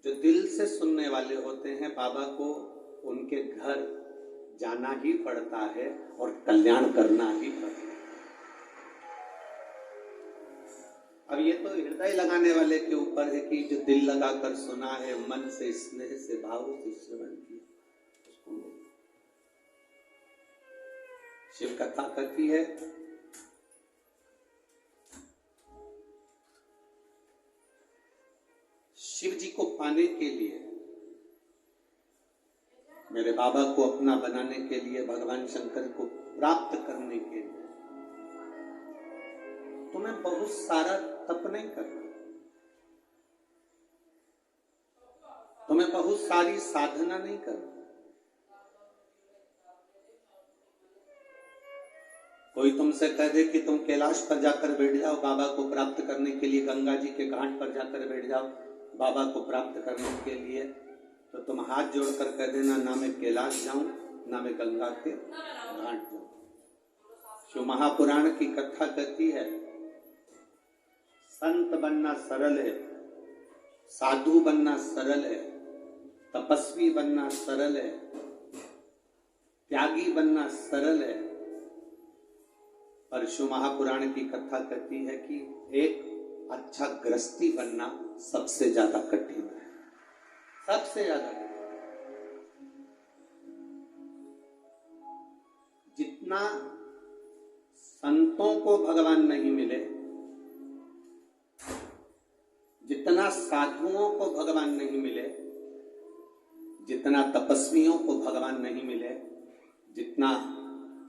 जो दिल से सुनने वाले होते हैं बाबा को उनके घर जाना ही पड़ता है और कल्याण करना ही पड़ता है। अब ये तो हृदय लगाने वाले के ऊपर है कि जो दिल लगाकर सुना है, मन से स्नेह से भाव से श्रवण किया, उसको शिव कथा कहती है शिव जी को पाने के लिए, मेरे बाबा को अपना बनाने के लिए, भगवान शंकर को प्राप्त करने के लिए तुम्हें बहुत सारा तप नहीं करना, तुम्हें बहुत सारी साधना नहीं करना। कोई तुमसे कह दे कि तुम कैलाश पर जाकर बैठ जाओ बाबा को प्राप्त करने के लिए, गंगा जी के घाट पर जाकर बैठ जाओ बाबा को प्राप्त करने के लिए, तो तुम हाथ जोड़कर कह देना ना मैं कैलाश जाऊं ना मैं गंगा के घाट जाऊं। शिव महापुराण की कथा कहती है संत बनना सरल है, साधु बनना सरल है, तपस्वी बनना सरल है, त्यागी बनना सरल है, पर शिव महापुराण की कथा कहती है कि एक अच्छा गृहस्थी बनना सबसे ज्यादा कठिन है, सबसे ज्यादा कठिन। जितना संतों को भगवान नहीं मिले, जितना साधुओं को भगवान नहीं मिले, जितना तपस्वियों को भगवान नहीं मिले, जितना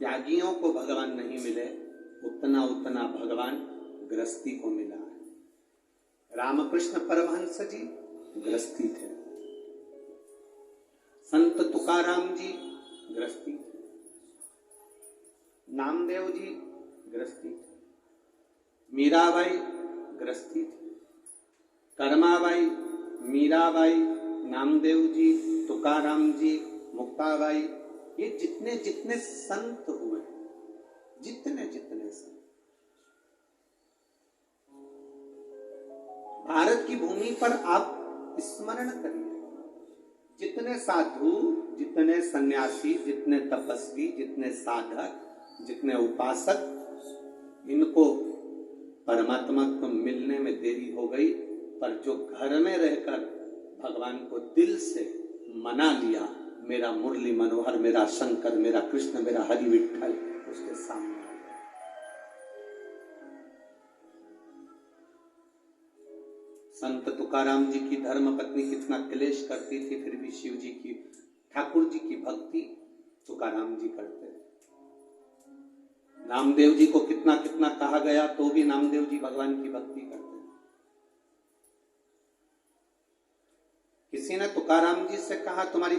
त्यागियों को भगवान नहीं मिले, उतना भगवान गृहस्थी को मिला है। रामकृष्ण परमहंस जी गृहस्थी थे, संत तुकाराम जी गृहस्थी थे, नामदेव जी गृहस्थी थे, मीराबाई गृहस्थी थी, कर्माबाई, मीराबाई, नामदेव जी, तुकाराम जी, मुक्ताबाई, ये जितने जितने संत हुए, जितने जितने संत भारत की भूमि पर आप स्मरण करिए, जितने साधु, जितने सन्यासी, जितने तपस्वी, जितने साधक, जितने उपासक, इनको परमात्मा को मिलने में देरी हो गई, पर जो घर में रहकर भगवान को दिल से मना लिया, मेरा मुरली मनोहर, मेरा शंकर, मेरा कृष्ण, मेरा हरि विठ्ठल उसके सामने आ गया। संत तुकाराम जी की धर्म पत्नी कितना क्लेश करती थी, फिर भी शिव जी की, ठाकुर जी की भक्ति तुकाराम जी करते थे। नामदेव जी को कितना कितना कहा गया तो भी नामदेव जी भगवान की भक्ति करते थे। किसी ने तुकाराम जी से कहा तुम्हारी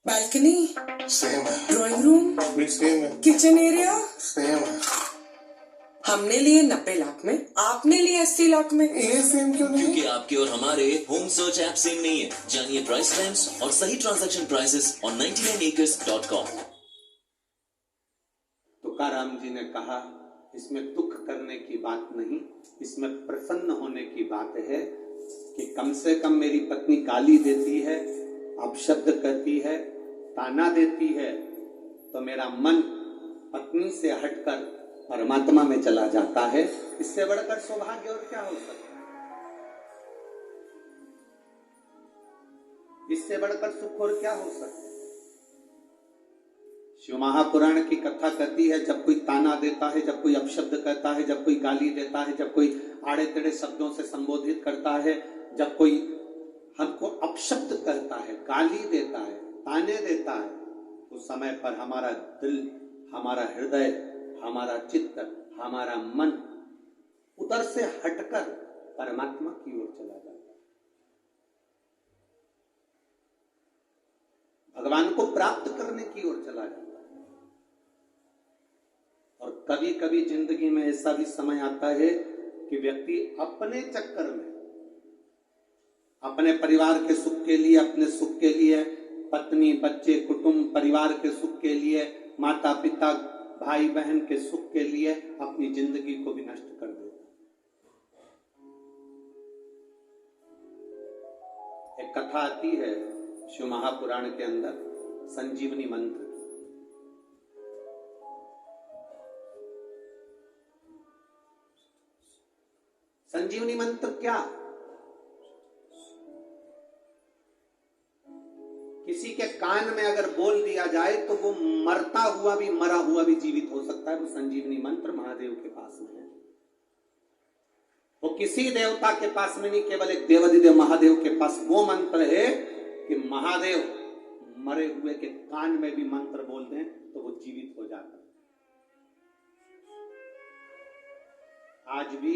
बालकनी सेम है, ड्राइंग रूम भी सेम है, किचन एरिया सेम है। हमने लिए 90 लाख में, आपने लिए 80 लाख में। ये सेम क्यों नहीं? क्योंकि आपके और हमारे होम सर्च ऐप सेम नहीं है। जानिए प्राइस टाइम्स और सही transaction prices on 99acres.com। Tukaram ji ने कहा इसमें दुख करने की बात नहीं, इसमें प्रसन्न होने की बात है कि कम से कम मेरी पत्नी गाली देती है, अपशब्द करती है, ताना देती है, तो मेरा मन पत्नी से हटकर परमात्मा में चला जाता है। इससे बढ़कर सौभाग्य और क्या हो सकता है? इससे बढ़कर सुख और क्या हो सकता है? शिव महापुराण की कथा कहती है जब कोई ताना देता है, जब कोई अपशब्द कहता है, जब कोई गाली देता है, जब कोई आड़े टेढ़े शब्दों से संबोधित करता है, जब कोई हमको अपशब्द कहता है, गाली देता है, ताने देता है, उस समय पर हमारा दिल, हमारा हृदय, हमारा चित्त, हमारा मन उधर से हटकर परमात्मा की ओर चला जाता है, भगवान को प्राप्त करने की ओर चला जाता है। और कभी कभी जिंदगी में ऐसा भी समय आता है कि व्यक्ति अपने चक्कर में, अपने परिवार के सुख के लिए, अपने सुख के लिए, पत्नी, बच्चे, कुटुंब, परिवार के सुख के लिए, माता पिता, भाई बहन के सुख के लिए अपनी जिंदगी को भी नष्ट कर देता। एक कथा आती है शिव महापुराण के अंदर संजीवनी मंत्र। संजीवनी मंत्र क्या? किसी के कान में अगर बोल दिया जाए तो वो मरता हुआ भी मरा हुआ भी जीवित हो सकता है। वो संजीवनी मंत्र महादेव के पास में है। वो किसी देवता के पास में नहीं, केवल एक देवाधिदेव महादेव के पास वो मंत्र है कि महादेव मरे हुए के कान में भी मंत्र बोल दें तो वो जीवित हो जाता है। आज भी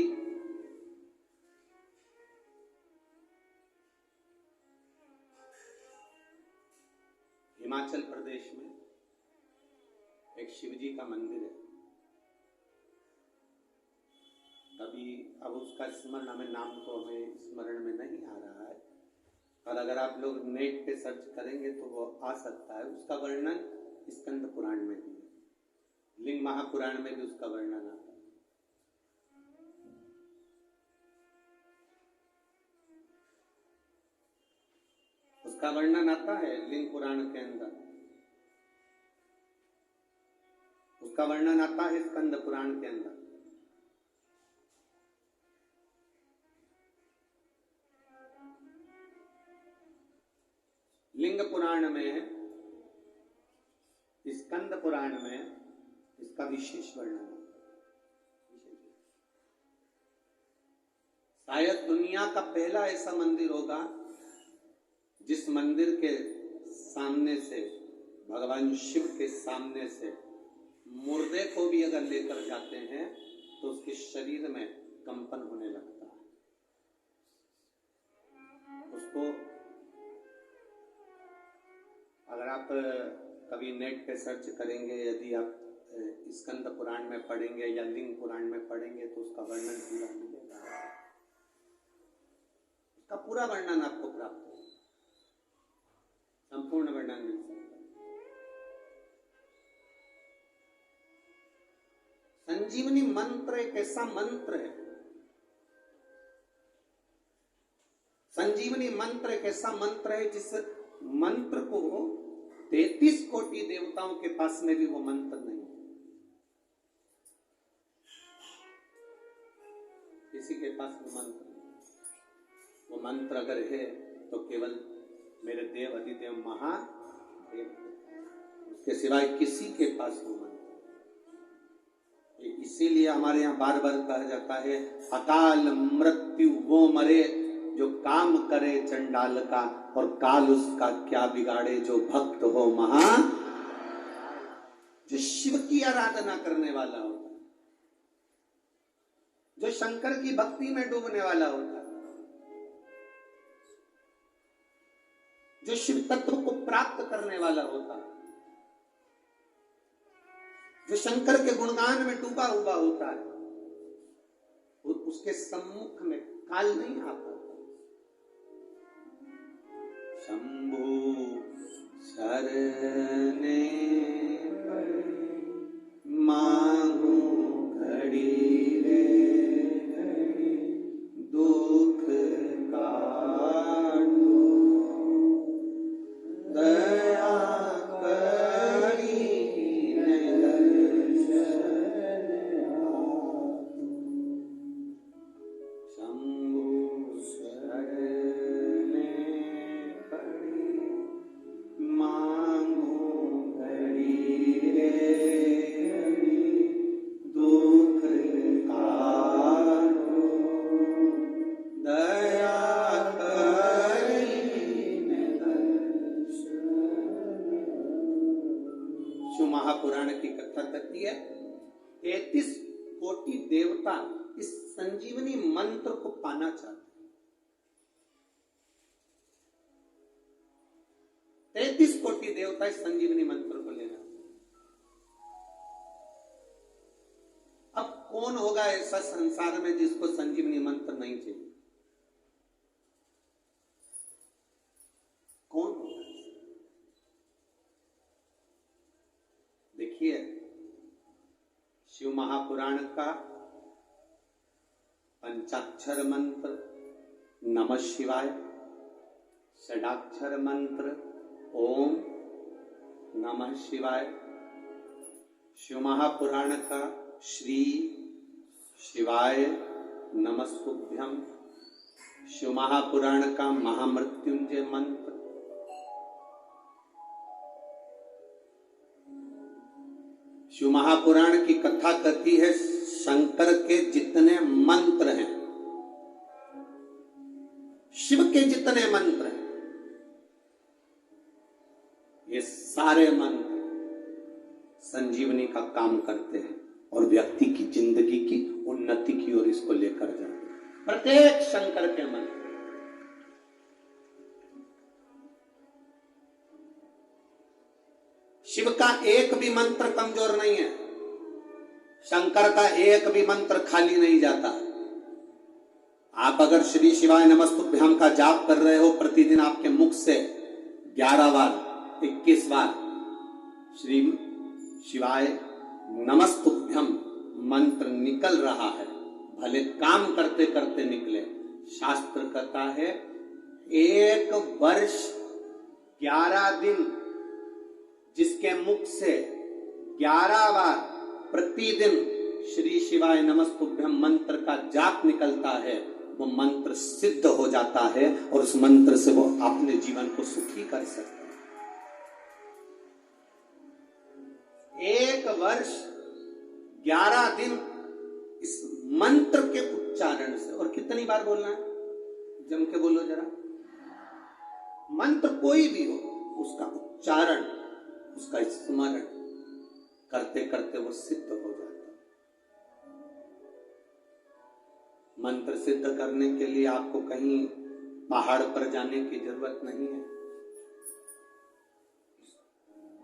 हिमाचल प्रदेश में एक शिवजी का मंदिर है। अभी अब उसका स्मरण हमें नाम तो हमें स्मरण में नहीं आ रहा है, और अगर आप लोग नेट पे सर्च करेंगे तो वो आ सकता है। उसका वर्णन स्कंद पुराण में भी है, लिंग महापुराण में भी उसका वर्णन आता है। उसका वर्णन आता है लिंग पुराण के अंदर, उसका वर्णन आता है स्कंद पुराण के अंदर। लिंग पुराण में, स्कंद पुराण में इसका विशेष वर्णन है। शायद दुनिया का पहला ऐसा मंदिर होगा जिस मंदिर के सामने से, भगवान शिव के सामने से मुर्दे को भी अगर लेकर जाते हैं तो उसके शरीर में कंपन होने लगता है। उसको अगर आप कभी नेट पे सर्च करेंगे, यदि आप स्कंद पुराण में पढ़ेंगे या लिंग पुराण में पढ़ेंगे तो उसका वर्णन पूरा मिलेगा। उसका पूरा वर्णन आपको प्राप्त होगा, संपूर्ण वर्णन मिल सकता है। संजीवनी मंत्र एक ऐसा मंत्र है, संजीवनी मंत्र एक ऐसा मंत्र है जिस मंत्र को 33 कोटि देवताओं के पास में भी वो मंत्र नहीं है। किसी के पास वो मंत्र नहीं। वो मंत्र अगर है तो केवल मेरे देव अधिदेव महादेव, उसके सिवाय किसी के पास वो मंत्र। इसीलिए हमारे यहाँ बार बार कहा जाता है, अकाल मृत्यु वो मरे जो काम करे चंडाल का, और काल उसका क्या बिगाड़े जो भक्त हो महा। जो शिव की आराधना करने वाला होता है, जो शंकर की भक्ति में डूबने वाला होता है, जो शिव तत्व को प्राप्त करने वाला होता है, जो शंकर के गुणगान में डूबा हुआ होता है, उसके सम्मुख में काल नहीं आ पाता। शंभु शरणे मांगू घड़ी रे घड़ी, दुख काटू दया करी महापुराण की कथा करती है। 33 कोटि देवता इस संजीवनी मंत्र को पाना चाहते हैं। 33 कोटि देवता इस संजीवनी मंत्र को लेना। अब कौन होगा ऐसा संसार में जिसको संजीवनी मंत्र नहीं चाहिए? कौन होगा? देखिए, शिव महापुराण का पंचाक्षर मंत्र नमः शिवाय षडाक्षर मंत्र ओम नमः शिवाय शिव महापुराण का श्री शिवाय नमस्तुभ्यम शिव महापुराण का महामृत्युंजय मंत्र शिव महापुराण की कथा कहती है शंकर के जितने मंत्र हैं, शिव के जितने मंत्र हैं, ये सारे मंत्र संजीवनी का काम करते हैं और व्यक्ति की जिंदगी की उन्नति की ओर इसको लेकर जाते हैं। प्रत्येक शंकर के मंत्र शिव का एक भी मंत्र कमजोर नहीं है, शंकर का एक भी मंत्र खाली नहीं जाता। आप अगर श्री शिवाय नमस्तुभ्यम का जाप कर रहे हो, प्रतिदिन आपके मुख से 11 बार 21 बार श्री शिवाय नमस्तुभ्यम मंत्र निकल रहा है, भले काम करते करते निकले। शास्त्र कहता है 1 वर्ष 11 दिन जिसके मुख से 11 बार प्रतिदिन श्री शिवाय नमस्तुभ्यम मंत्र का जाप निकलता है, वो मंत्र सिद्ध हो जाता है और उस मंत्र से वो अपने जीवन को सुखी कर सकते हैं। 1 वर्ष 11 दिन इस मंत्र के उच्चारण से, और कितनी बार बोलना है जम के बोलो जरा, मंत्र कोई भी हो उसका उच्चारण उसका स्मरण करते करते वो सिद्ध हो जाता है। मंत्र सिद्ध करने के लिए आपको कहीं पहाड़ पर जाने की जरूरत नहीं है।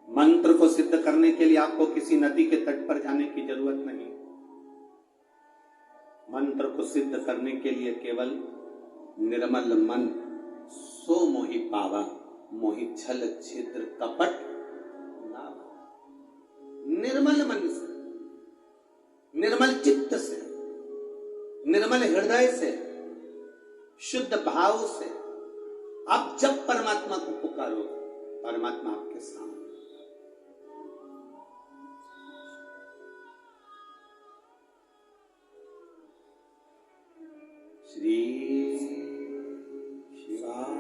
मंत्र को सिद्ध करने के लिए आपको किसी नदी के तट पर जाने की जरूरत नहीं। मंत्र को सिद्ध करने के लिए केवल निर्मल मन सो मोहि पावा, मोहि छल छिद्र कपट ना। निर्मल मन से, निर्मल चित्त से, निर्मल हृदय से, शुद्ध भाव से आप जब परमात्मा को पुकारोगे, परमात्मा आपके सामने। श्री शिवाय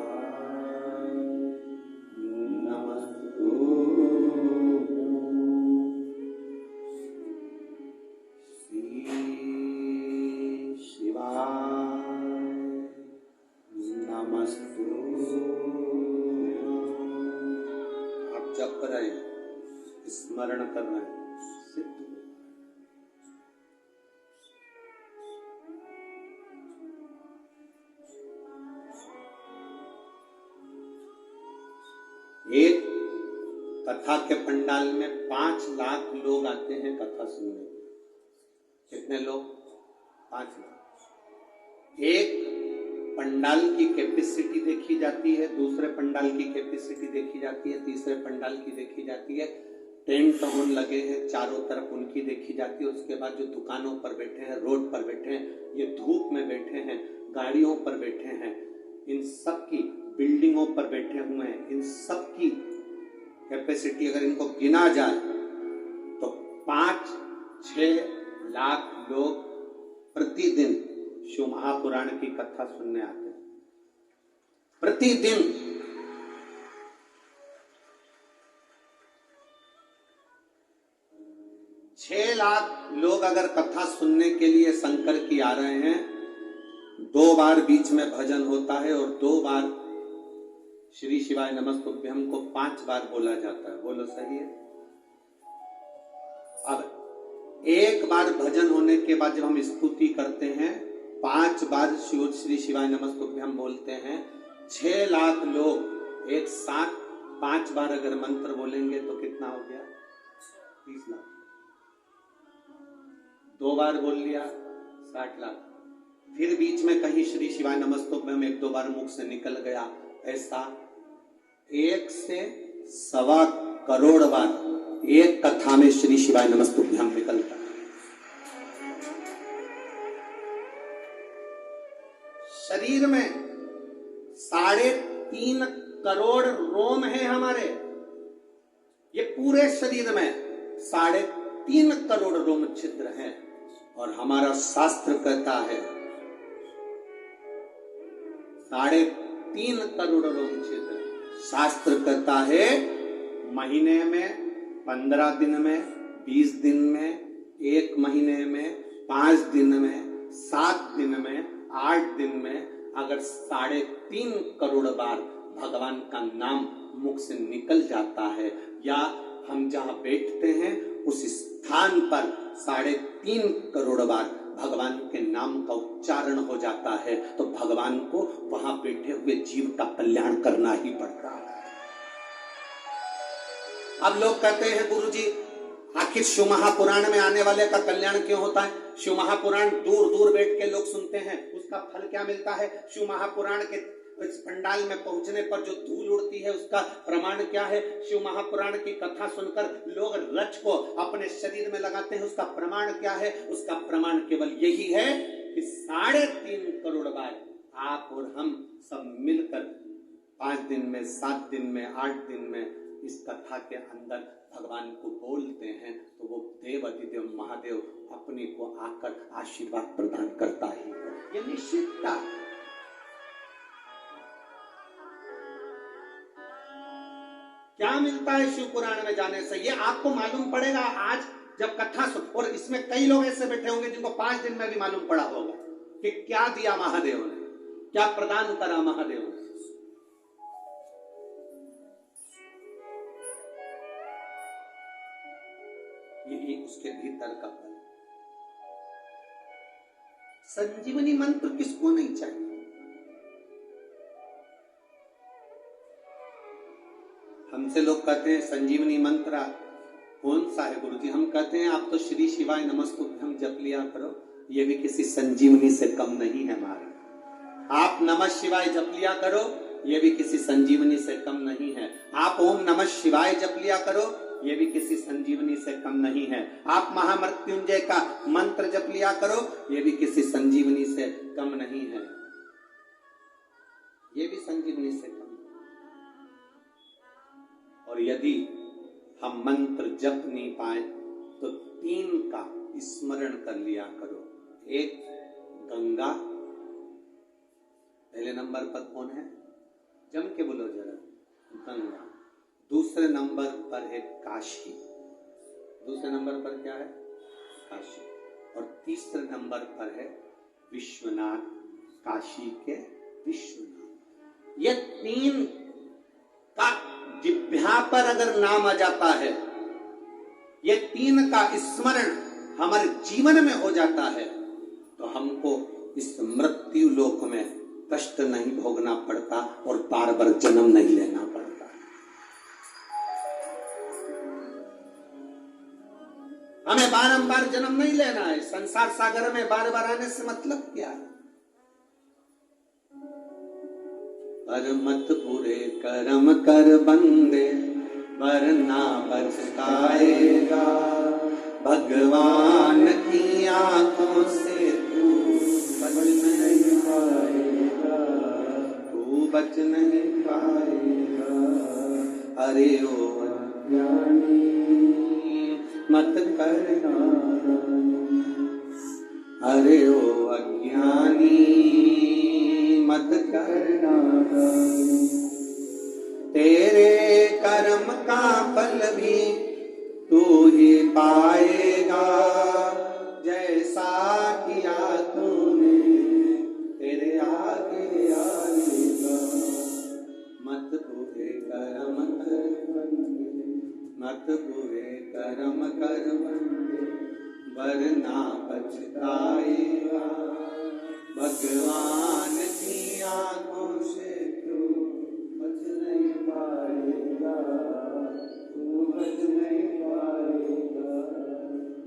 आप जप कर रहे हैं, स्मरण कर रहे हैं, सिद्ध। एक कथा के पंडाल में 5 लाख लोग आते हैं कथा सुनने। कितने लोग? 5 लाख। एक पंडाल की कैपेसिटी देखी जाती है, दूसरे पंडाल की कैपेसिटी देखी जाती है, तीसरे पंडाल की देखी जाती है। टेंट ऑन लगे हैं चारों तरफ, उनकी देखी जाती है। उसके बाद जो दुकानों पर बैठे हैं, रोड पर बैठे हैं, ये धूप में बैठे हैं, गाड़ियों पर बैठे हैं, इन सब की, बिल्डिंगों पर बैठे हुए हैं, इन सब की कैपेसिटी अगर इनको गिना जाए तो 5-6 लाख लोग प्रतिदिन शिव महापुराण की कथा सुनने आते हैं। प्रतिदिन 6 लाख लोग अगर कथा सुनने के लिए शंकर की आ रहे हैं, 2 बार बीच में भजन होता है और 2 बार श्री शिवाय नमस्तुभ्यम को 5 बार बोला जाता है। बोलो सही है? अब 1 बार भजन होने के बाद जब हम स्तुति करते हैं, 5 बार श्री शिवाय नमस्तुभ्यम बोलते हैं, 6 लाख लोग एक साथ 5 बार अगर मंत्र बोलेंगे तो कितना हो गया? 30 लाख। 2 बार बोल लिया 60 लाख। फिर बीच में कहीं श्री शिवाय नमस्तुभ्यम 1-2 बार मुख से निकल गया, ऐसा 1 से 1.25 करोड़ बार एक कथा में श्री शिवाय नमस्तुभ्यम निकलता है। शरीर में 3 करोड़ रोम है हमारे, ये पूरे शरीर में 3.5 करोड़ रोम छिद्र हैं। और हमारा शास्त्र कहता है 3.5 करोड़ रोम छिद्र। शास्त्र कहता है महीने में, 15 दिन में, 20 दिन में, 1 महीने में, 5 दिन में, 7 दिन में, 8 दिन में अगर 3.5 करोड़ बार भगवान का नाम मुख से निकल जाता है, या हम जहां बैठते हैं उस स्थान पर 3.5 करोड़ बार भगवान के नाम का उच्चारण हो जाता है, तो भगवान को वहां बैठे हुए जीव का कल्याण करना ही पड़ता है। अब लोग कहते हैं गुरुजी आखिर शिव महापुराण में आने वाले का कल्याण क्यों होता है? शिव महापुराण दूर दूर बैठ के लोग सुनते हैं, उसका फल क्या मिलता है? शिव महापुराण के इस पंडाल में पहुंचने पर जो धूल उड़ती है उसका प्रमाण क्या है? शिव महापुराण की कथा सुनकर लोग रच को अपने शरीर में लगाते हैं, उसका प्रमाण क्या है? उसका प्रमाण केवल यही है कि 3.5 करोड़ बार आप और हम सब मिलकर 5 दिन में, 7 दिन में, 8 दिन में इस कथा के अंदर भगवान को बोलते हैं, तो वो देव अधिदेव महादेव अपने को आकर आशीर्वाद प्रदान करता है। ये निश्चितता। क्या मिलता है शिव पुराण में जाने से, ये आपको मालूम पड़ेगा आज जब कथा सुन। और इसमें कई लोग ऐसे बैठे होंगे जिनको 5 दिन में भी मालूम पड़ा होगा कि क्या दिया महादेव ने, क्या प्रदान करा महादेव ने। ये उसके भीतर का फल। संजीवनी मंत्र किसको नहीं चाहिए? हमसे लोग कहते हैं संजीवनी मंत्र कौन सा है गुरुजी? हम कहते हैं आप तो श्री शिवाय नमस्तुभ्यम जप लिया करो, ये भी किसी संजीवनी से कम नहीं है हमारा। आप नमः शिवाय जप लिया करो, ये भी किसी संजीवनी से कम नहीं है। आप ओम नमः शिवाय जप लिया करो, ये भी किसी संजीवनी से कम नहीं है। आप महामृत्युंजय का मंत्र जप लिया करो, ये भी किसी संजीवनी से कम नहीं है। ये भी संजीवनी से कम। और यदि हम मंत्र जप नहीं पाए तो 3 का स्मरण कर लिया करो। 1 गंगा, पहले नंबर पर कौन है? जम के बोलो जरा, गंगा। दूसरे नंबर पर है काशी। दूसरे नंबर पर क्या है? काशी। और तीसरे नंबर पर है विश्वनाथ, काशी के विश्वनाथ। ये 3 का जिह्वा पर अगर नाम आ जाता है, ये 3 का स्मरण हमारे जीवन में हो जाता है, तो हमको इस मृत्यु लोक में कष्ट नहीं भोगना पड़ता और बार बार जन्म नहीं लेना पड़ता। हमें बारंबार जन्म नहीं लेना है। संसार सागर में बार बार आने से मतलब क्या है? पर मत बुरे कर्म कर बंदे, वरना पछताएगा। भगवान की आंखों से तू बच नहीं पाएगा, तू बच नहीं पाएगा। अरे ओ अज्ञानी मत करना, अरे ओ अज्ञानी मत करना। तेरे कर्म का फल भी तू ही पाएगा, जैसा किया तूने तेरे आगे आएगा। मत बुरे कर्म कर बंदे, मत बुरे कर्म कर बंदे, वरना पछताएगा। भगवान की आंखों से तू बच नहीं पाएगा, तू बच नहीं पाएगा।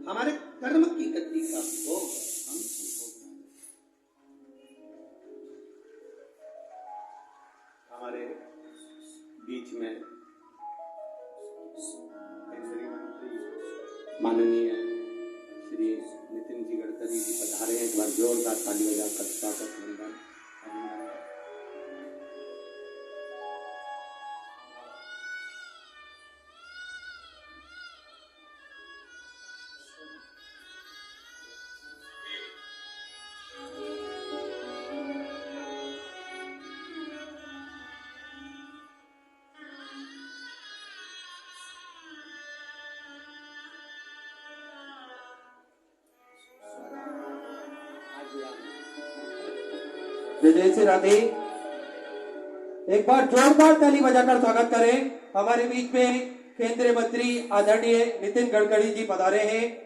हमारे कर्म की गति का भोग हम भोगना। हमारे बीच में केंद्रीय मंत्री माननीय श्री नितिन जी गडकरी जी पधारे हैं। एक बार जोरदार ताली बजाकर स्वागत वंदन। विदेशी राधे, एक बार जोरदार ताली बजाकर स्वागत करें। हमारे बीच में केंद्रीय मंत्री आदरणीय नितिन गडकरी जी पधारे हैं।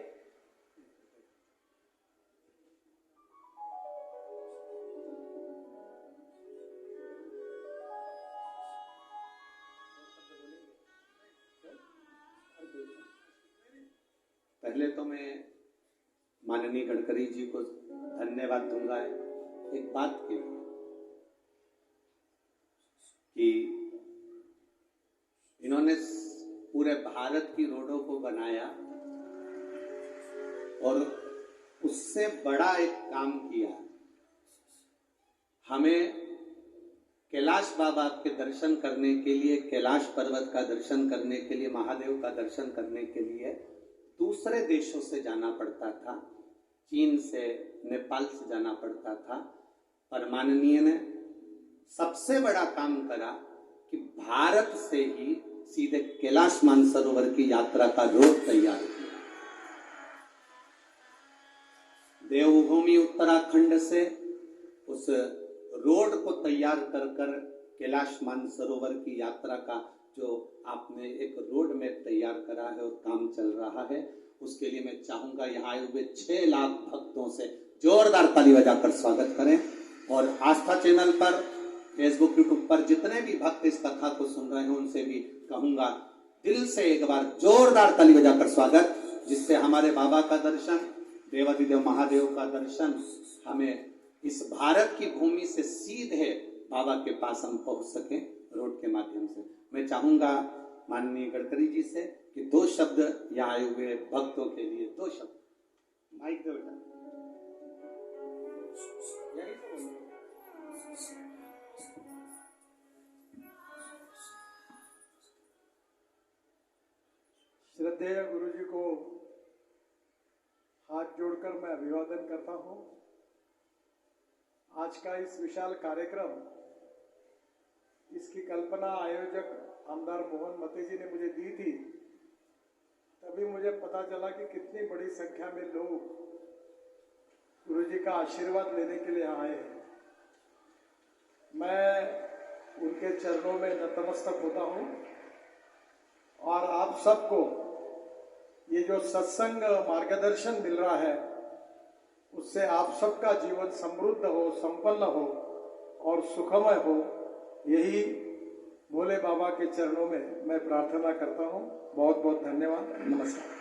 पहले तो मैं माननीय गडकरी जी को धन्यवाद दूंगा एक बात के लिए कि इन्होंने पूरे भारत की रोडों को बनाया और उससे बड़ा एक काम किया। हमें कैलाश बाबा के दर्शन करने के लिए, कैलाश पर्वत का दर्शन करने के लिए, महादेव का दर्शन करने के लिए दूसरे देशों से जाना पड़ता था, चीन से, नेपाल से जाना पड़ता था। पर माननीय ने सबसे बड़ा काम करा कि भारत से ही सीधे कैलाश मानसरोवर की यात्रा का रोड तैयार किया। देवभूमि उत्तराखंड से उस रोड को तैयार कर कर कैलाश मानसरोवर की यात्रा का जो आपने एक रोड मैप तैयार करा है और काम चल रहा है, उसके लिए मैं चाहूंगा यहाँ आए हुए 6 लाख भक्तों से जोरदार ताली बजाकर स्वागत करें। और आस्था चैनल पर, फेसबुक, यूट्यूब पर जितने भी भक्त इस कथा को सुन रहे हैं उनसे भी कहूंगा दिल से एक बार जोरदार ताली बजाकर स्वागत, जिससे हमारे बाबा का दर्शन, देवाधिदेव महादेव का दर्शन हमें इस भारत की भूमि से सीधे बाबा के पास हम पहुंच सके रोड के माध्यम से। मैं चाहूंगा माननीय गडकरी जी से कि 2 शब्द यहाँ आए हुए भक्तों के लिए, 2 शब्द माइक दे बेटा। श्रद्धेय गुरु जी को हाथ जोड़कर मैं अभिवादन करता हूं। आज का इस विशाल कार्यक्रम, इसकी कल्पना आयोजक आमदार मोहन मते जी ने मुझे दी थी। तभी मुझे पता चला कि कितनी बड़ी संख्या में लोग गुरु जी का आशीर्वाद लेने के लिए आए हैं। मैं उनके चरणों में नतमस्तक होता हूं और आप सबको ये जो सत्संग मार्गदर्शन मिल रहा है, उससे आप सबका जीवन समृद्ध हो, संपन्न हो और सुखमय हो, यही भोले बाबा के चरणों में मैं प्रार्थना करता हूं। बहुत बहुत धन्यवाद। नमस्कार।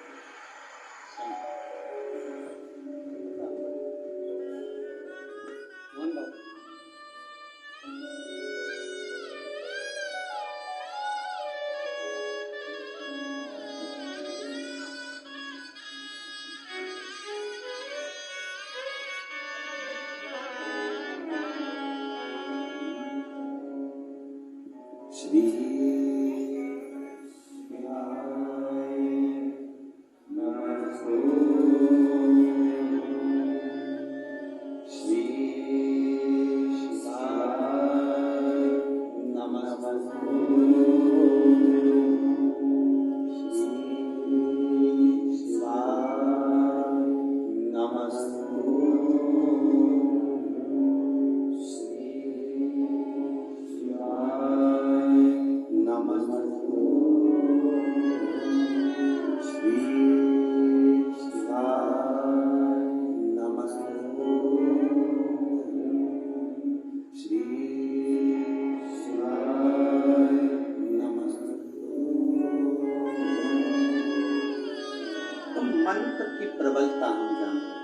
मंत्र की प्रबलता हम जानते हैं।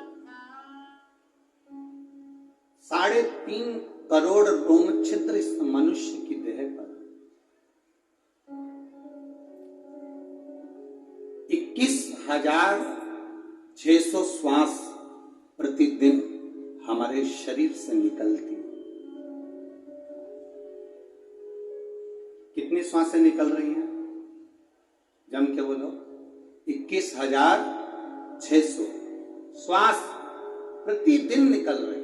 3.5 करोड़ रोम छिद्र इस मनुष्य की देह पर, 21,600 श्वास प्रतिदिन हमारे शरीर से निकलती। कितनी श्वासें निकल रही हैं? जम के बोलो। 21,600 श्वास प्रतिदिन निकल रही है,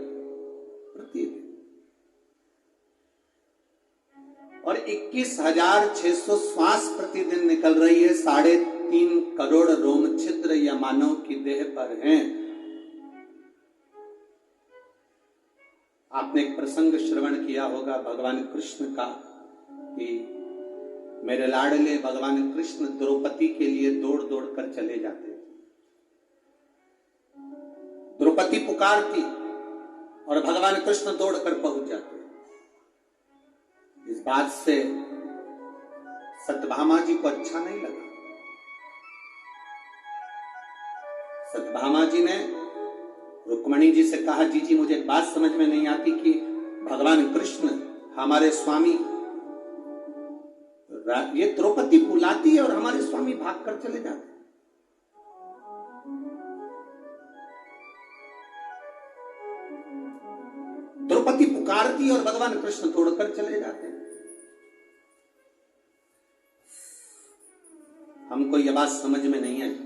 प्रतिदिन। और 21,600 श्वास प्रतिदिन निकल रही है, 3.5 करोड़ रोम छिद्र या मानव की देह पर हैं। आपने एक प्रसंग श्रवण किया होगा भगवान कृष्ण का कि मेरे लाडले भगवान कृष्ण द्रौपदी के लिए दौड़ दौड़ कर चले जाते थे। द्रौपदी पुकारती और भगवान कृष्ण दौड़ कर पहुंच जाते। इस बात से सत्यभामा जी को अच्छा नहीं लगा। सत्यभामा जी ने रुक्मणी जी से कहा, जी मुझे एक बात समझ में नहीं आती कि भगवान कृष्ण हमारे स्वामी, ये द्रौपदी बुलाती है और हमारे स्वामी भाग कर चले जाते। द्रौपदी पुकारती और भगवान कृष्ण तोड़कर चले जाते हैं। हमको यह बात समझ में नहीं आई।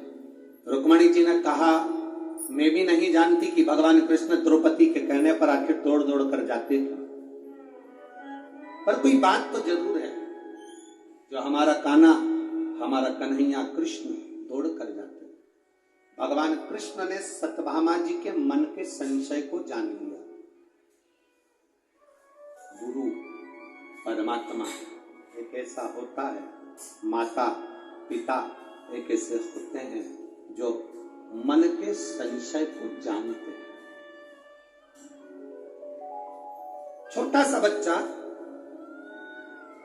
रुक्मणी जी ने कहा, मैं भी नहीं जानती कि भगवान कृष्ण द्रौपदी के कहने पर आखिर दौड़ दौड़ कर जाते थे, पर कोई बात तो जरूर है, जो हमारा कान्हा, हमारा कन्हैया कृष्ण दौड़ कर जाते। भगवान कृष्ण ने सत्यभामा जी के मन के संशय को जान लिया। गुरु परमात्मा एक ऐसा होता है, माता पिता एक ऐसे होते हैं जो मन के संशय को जानते हैं। छोटा सा बच्चा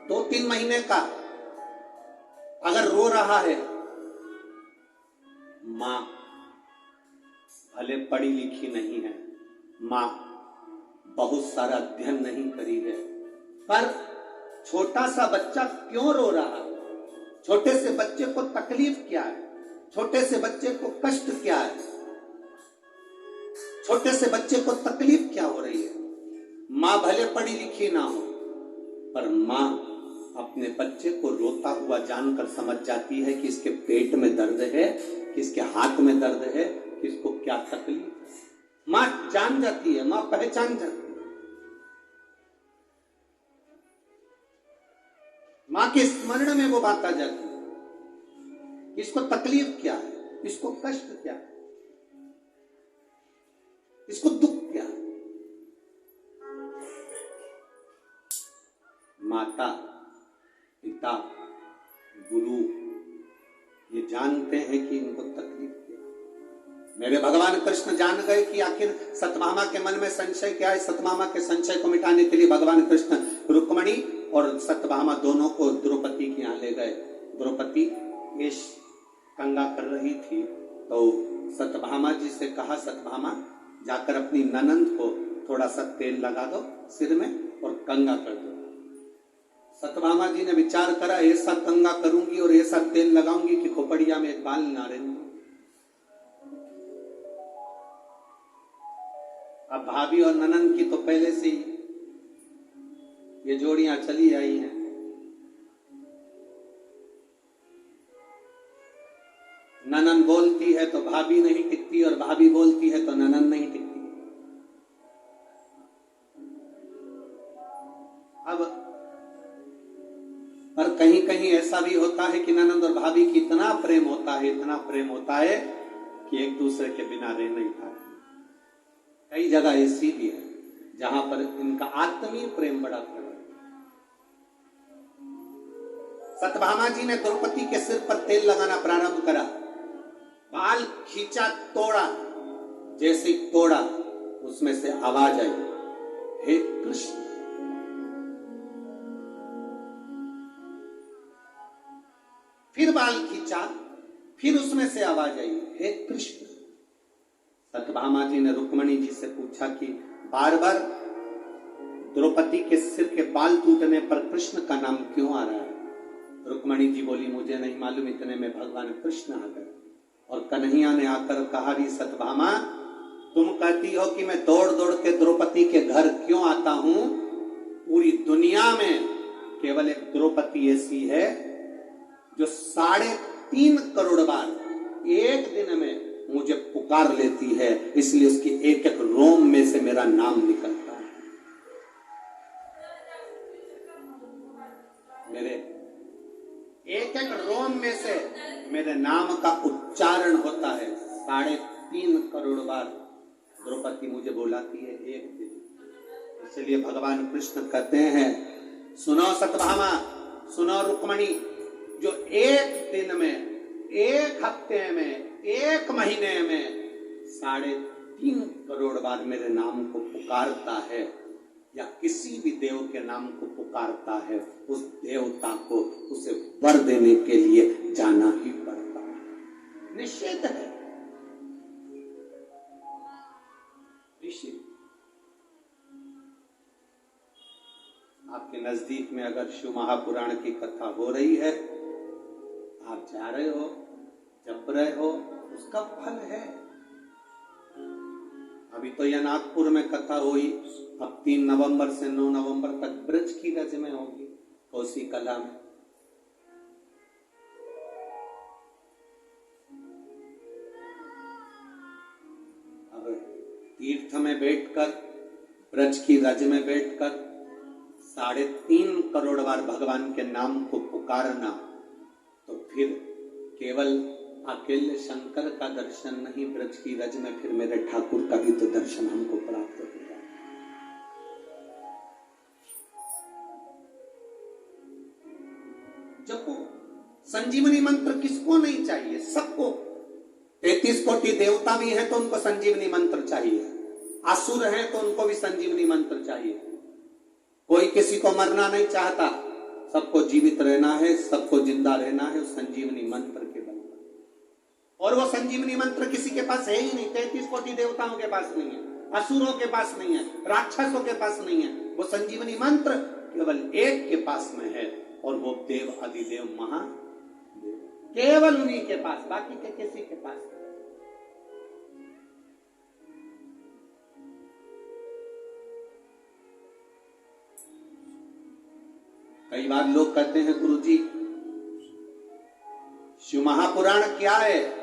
2-3 महीने का अगर रो रहा है, मां भले पढ़ी लिखी नहीं है, मां बहुत सारा अध्ययन नहीं करी है, पर छोटा सा बच्चा क्यों रो रहा है? छोटे से बच्चे को तकलीफ क्या है? छोटे से बच्चे को कष्ट क्या है? छोटे से बच्चे को तकलीफ क्या हो रही है? मां भले पढ़ी लिखी ना हो, पर मां अपने बच्चे को रोता हुआ जानकर समझ जाती है कि इसके पेट में दर्द है, कि इसके हाथ में दर्द है, कि इसको क्या तकलीफ है। मां जान जाती है, मां पहचान जाती है। मां के स्मरण में वो बात आ जाती है कि इसको तकलीफ क्या है, इसको कष्ट क्या है, इसको दुख क्या है। माता पिता गुरु ये जानते हैं कि इनको तकलीफ क्या है। मेरे भगवान कृष्ण जान गए कि आखिर सत्यभामा के मन में संशय क्या है। सत्यभामा के संशय को मिटाने के लिए भगवान कृष्ण रुक्मणी और सत्यभामा दोनों को द्रौपदी के यहाँ ले गए। द्रौपदी केश कंगा कर रही थी तो सत्यभामा जी से कहा, सत्यभामा जाकर अपनी ननंद को थोड़ा सा तेल लगा दो सिर में और कंगा कर दो। सत्यभामा जी ने विचार करा, ऐसा कंगा करूंगी और ऐसा तेल लगाऊंगी कि खोपड़िया में एक बाल ना रहेंगे। अब भाभी और ननंद की तो पहले से ही ये जोड़ियां चली आई हैं। ननंद बोलती है तो भाभी नहीं टिकती और भाभी बोलती है तो ननंद नहीं टिकती। अब पर कहीं कहीं ऐसा भी होता है कि ननंद और भाभी की इतना प्रेम होता है, इतना प्रेम होता है कि एक दूसरे के बिना रह नहीं पाते। कई जगह ऐसी भी है जहां पर इनका आत्मीय प्रेम बड़ा प्रबल। सत्यभामा जी ने द्रौपदी के सिर पर तेल लगाना प्रारंभ करा, बाल खींचा, तोड़ा। जैसे ही तोड़ा उसमें से आवाज आई, हे कृष्ण। फिर बाल खींचा, फिर उसमें से आवाज आई, हे कृष्ण। सत्यभामा जी ने रुक्मणी जी से पूछा कि बार बार द्रौपदी के सिर के बाल टूटने पर कृष्ण का नाम क्यों आ रहा है? रुक्मणी जी बोली, मुझे नहीं मालूम। इतने में भगवान कृष्ण आ गए और कन्हैया ने आकर कहा, री सत्यभामा, तुम कहती हो कि मैं दौड़ दौड़ के द्रौपदी के घर क्यों आता हूं? पूरी दुनिया में केवल एक द्रौपदी ऐसी है जो 3.5 करोड़ बार एक दिन में मुझे पुकार लेती है, इसलिए उसकी एक एक रोम में से मेरा नाम निकलता है। मेरे एक एक रोम में से मेरे नाम का उच्चारण होता है। 3.5 करोड़ बार द्रौपदी मुझे बुलाती है एक दिन। इसलिए भगवान कृष्ण कहते हैं, सुनो सत्यभामा, सुनो रुक्मणी, जो एक दिन में, एक हफ्ते में, एक महीने में 3.5 करोड़ बार मेरे नाम को पुकारता है या किसी भी देव के नाम को पुकारता है, उस देवता को उसे वर देने के लिए जाना ही पड़ता है। निश्चित है, निश्चित। आपके नजदीक में अगर शिव महापुराण की कथा हो रही है, आप जा रहे हो, जप रहे हो, उसका फल है। अभी तो यह नागपुर में कथा हुई, अब 3 नवंबर से 9 नवंबर तक ब्रज की रज में होगी, कोसी कला में। अब तीर्थ में बैठकर, ब्रज की रज में बैठकर 3.5 करोड़ बार भगवान के नाम को पुकारना, तो फिर केवल अकेले शंकर का दर्शन नहीं, ब्रज की रज में फिर मेरे ठाकुर का भी तो दर्शन हमको प्राप्त होगा। जपो, संजीवनी मंत्र किसको नहीं चाहिए? सबको। 33 कोटि देवता भी हैं तो उनको संजीवनी मंत्र चाहिए, असुर हैं तो उनको भी संजीवनी मंत्र चाहिए। कोई किसी को मरना नहीं चाहता, सबको जीवित रहना है, सबको जिंदा रहना है उस संजीवनी मंत्र के बल पर। और वो संजीवनी मंत्र किसी के पास है ही नहीं। 33 कोटि देवताओं के पास नहीं है, असुरों के पास नहीं है, राक्षसों के पास नहीं है। वो संजीवनी मंत्र केवल एक के पास में है, और वो देव अधिदेव महादेव, केवल उन्हीं के पास, बाकी के किसी के पास नहीं। कई बार लोग कहते हैं, गुरुजी शिव महापुराण क्या है?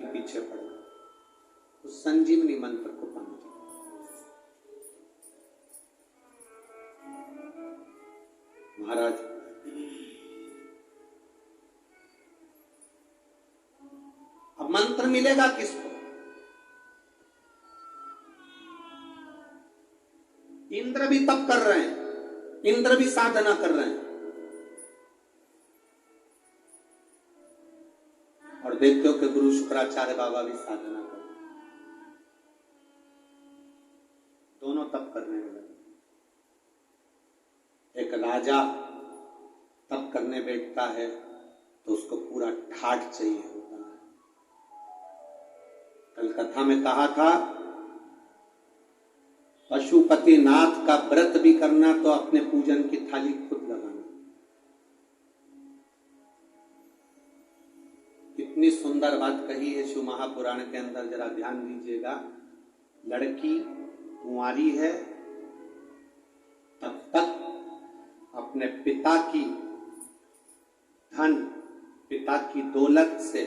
पीछे पड़ा उस संजीवनी मंत्र को पाने के लिए। महाराज, अब मंत्र मिलेगा किसको? इंद्र भी तप कर रहे हैं, इंद्र भी साधना कर रहे हैं, और देखते हो कि गुरु शुक्राचार्य बाबा भी साधना कर रहे हैं। दोनों तप करने में लगे। एक राजा तप करने बैठता है तो उसको पूरा ठाठ चाहिए होता है। कल कथा में कहा था, पशुपति नाथ का व्रत भी करना तो अपने पूजन की थाली खुद लगाना। कितनी सुंदर बात कही है शिव महापुराण के अंदर, जरा ध्यान दीजिएगा। लड़की कुंवारी है तब तक अपने पिता की धन, पिता की दौलत से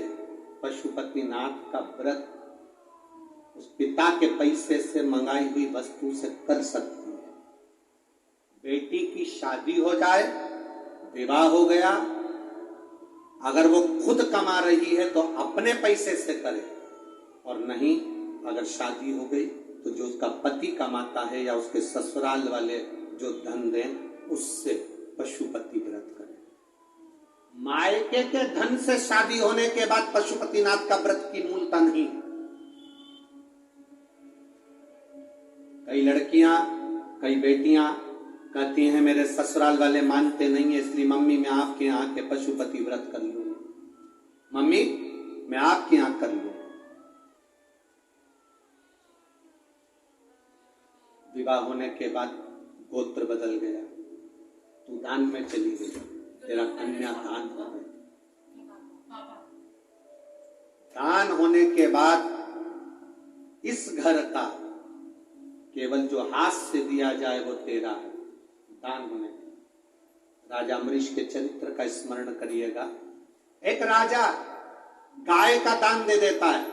पशुपतिनाथ का व्रत उस पिता के पैसे से मंगाई हुई वस्तु से कर सकती है। बेटी की शादी हो जाए, विवाह हो गया, अगर वो खुद कमा रही है तो अपने पैसे से करे, और नहीं अगर शादी हो गई तो जो उसका पति कमाता है या उसके ससुराल वाले जो धन दें उससे पशुपति व्रत करे। मायके के धन से शादी होने के बाद पशुपतिनाथ का व्रत की मूलता नहीं। कई लड़कियां, कई बेटियां कहती हैं मेरे ससुराल वाले मानते नहीं है, इसलिए मम्मी मैं आपके यहाँ के पशुपति व्रत कर लूं, मम्मी मैं आपके यहाँ कर लूं। विवाह होने के बाद गोत्र बदल गया, तू दान में चली गई, तेरा कन्या दान हो गई। दान होने के बाद इस घर का केवल जो हाथ से दिया जाए वो तेरा है। दान होने के राजा अम्बरीश के चरित्र का स्मरण करिएगा। एक राजा गाय का दान दे देता है,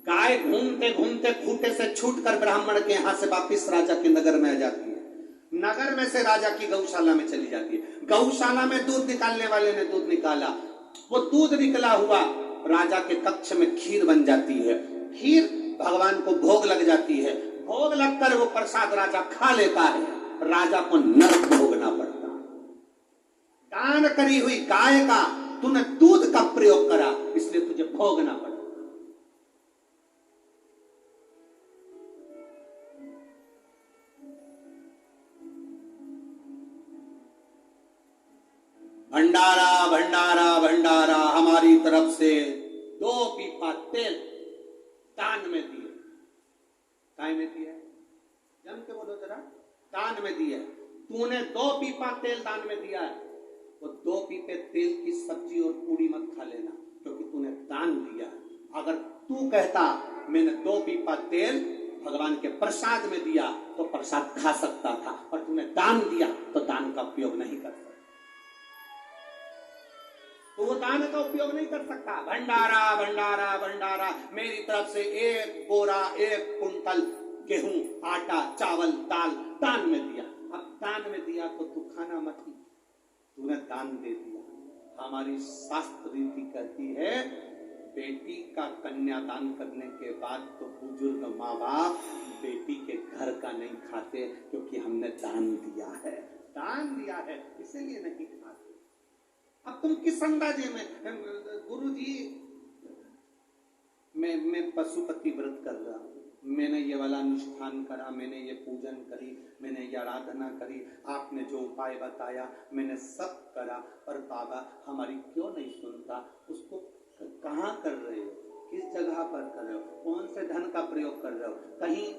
गाय घूमते घूमते खूंटे से छूटकर ब्राह्मण के यहां से वापिस राजा के नगर में आ जाती है। नगर में से राजा की गौशाला में चली जाती है। गौशाला में दूध निकालने वाले ने दूध निकाला, वो दूध निकला हुआ राजा के कक्ष में खीर बन जाती है। खीर भगवान को भोग लग जाती है। भोग लगकर वो प्रसाद राजा खा लेता है, राजा को नरक भोगना पड़ता है। दान करी हुई गाय का तूने दूध का प्रयोग करा, इसलिए तुझे भोगना पड़ा। भंडारा भंडारा भंडारा हमारी तरफ से 2 पीपा तेल दान में दिए। काय में दिया? जम के बोलो जरा। दान में दिया। तूने 2 पीपा तेल दान में दिया है, वो 2 पीपे तेल की सब्जी और पूड़ी मत खा लेना, क्योंकि तूने दान दिया। अगर तू कहता मैंने 2 पीपा तेल भगवान के प्रसाद में दिया तो प्रसाद खा सकता था, और तूने दान दिया तो दान का उपयोग नहीं कर सकता। तो वो दान का उपयोग नहीं कर सकता। भंडारा भंडारा भंडारा, मेरी तरफ से 1 बोरा 1 कुंटल गेहूं, आटा, चावल, दाल दान में दिया। अब दान में दिया तो तू खाना मत, तूने दान दे दिया। हमारी शास्त्र रीति कहती है बेटी का कन्यादान करने के बाद तो बुजुर्ग माँ बाप बेटी के घर का नहीं खाते, क्योंकि हमने दान दिया है। दान दिया है इसीलिए नहीं खाते। अब तुम किस अंदाजे में गुरुजी मैं पशुपति व्रत कर रहा हूं, मैंने ये वाला अनुष्ठान करा, मैंने ये पूजन करी, मैंने ये आराधना करी, आपने जो उपाय बताया मैंने सब करा, पर बाबा हमारी क्यों नहीं सुनता? उसको कहाँ कर रहे हो, किस जगह पर कर रहे हो, कौन से धन का प्रयोग कर रहे हो? कहीं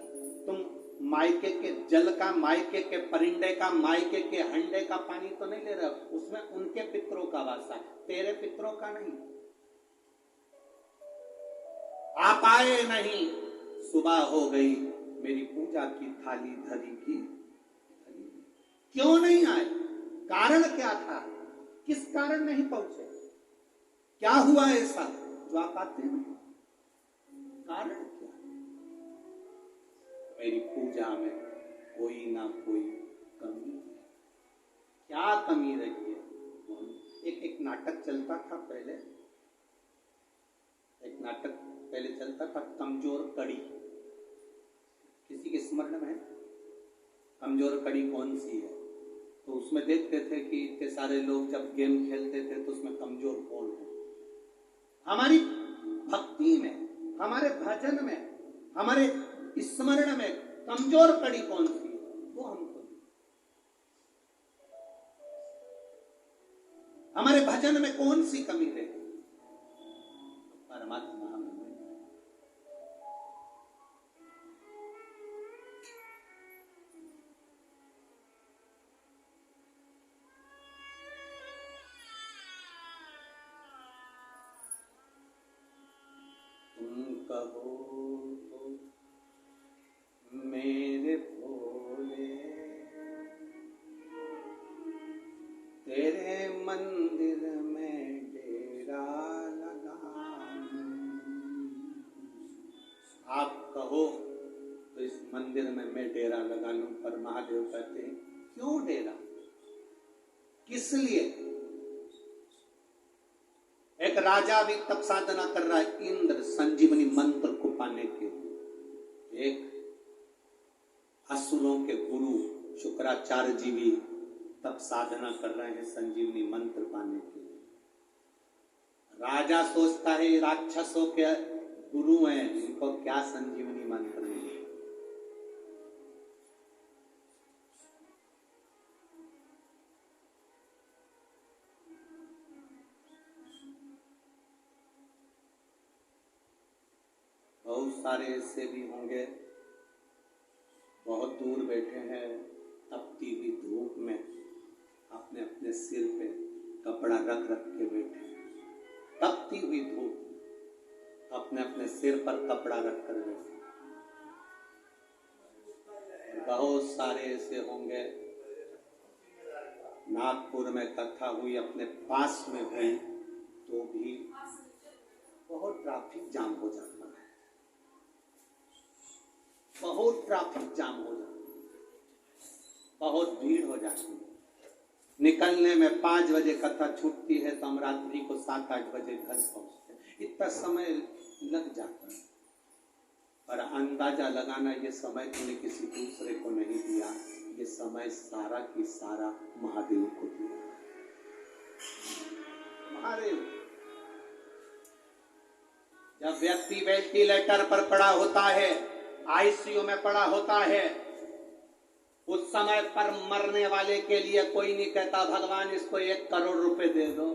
तुम मायके के जल का, मायके के परिंदे का, मायके के हंडे का पानी तो नहीं ले रहे हो, उसमें उनके पितरों का वासा, तेरे पितरों का नहीं। आप आए नहीं, सुबह हो गई, मेरी पूजा की थाली धरी की, क्यों नहीं आए? कारण क्या था? किस कारण नहीं पहुंचे? क्या हुआ ऐसा जो आप आते नहीं? कारण क्या? मेरी पूजा में कोई ना कोई कमी है। क्या कमी रही है? एक नाटक चलता था पहले, एक नाटक पहले चलता था कमजोर कड़ी। किसी के स्मरण में? कमजोर कड़ी कौन सी है? तो उसमें देखते थे कि इतने सारे लोग जब गेम खेलते थे तो उसमें कमजोर कौन है। हमारी भक्ति में, हमारे भजन में, हमारे स्मरण में कमजोर कड़ी कौन सी है, वो हमको। हमारे भजन में कौन सी कमी रही? परमात्मा हमें कहो तो मेरे भोले, तेरे मंदिर में डेरा लगा। आप कहो महादेव कहते हैं क्यों डेरा, किस लिए? एक राजा भी तप साधना कर रहा है इंद्र संजीवनी मंत्र को पाने के लिए। एक असुरों के गुरु शुक्राचार्य जी भी तप साधना कर रहे हैं संजीवनी मंत्र पाने के लिए। राजा सोचता है ये राक्षसों के गुरु हैं, इनको क्या संजीवनी मंत्र मिले। बहुत सारे ऐसे भी होंगे बहुत दूर बैठे हैं तपती हुई धूप में, अपने अपने सिर पे कपड़ा रख रख के बैठे हैं। तपती हुई धूप अपने अपने सिर पर कपड़ा रख कर बैठे। बहुत सारे ऐसे होंगे, नागपुर में कथा हुई अपने पास में हुई तो भी बहुत ट्रैफिक जाम हो जाता है, बहुत ट्रैफिक जाम हो जाता है, बहुत भीड़ हो जाती है। निकलने में 5 बजे कथा छूटती है तो हम रात्रि को 7-8 बजे घर पहुंचते हैं। इतना समय लग जाता है, पर अंदाजा लगाना ये समय तूने किसी दूसरे को नहीं दिया, ये समय सारा की सारा महादेव को दिया। महादेव जब व्यक्ति वेंटिलेटर पर पड़ा होता है, आईसीयू में पड़ा होता है, उस समय पर मरने वाले के लिए कोई नहीं कहता भगवान इसको 1 करोड़ रुपए दे दो,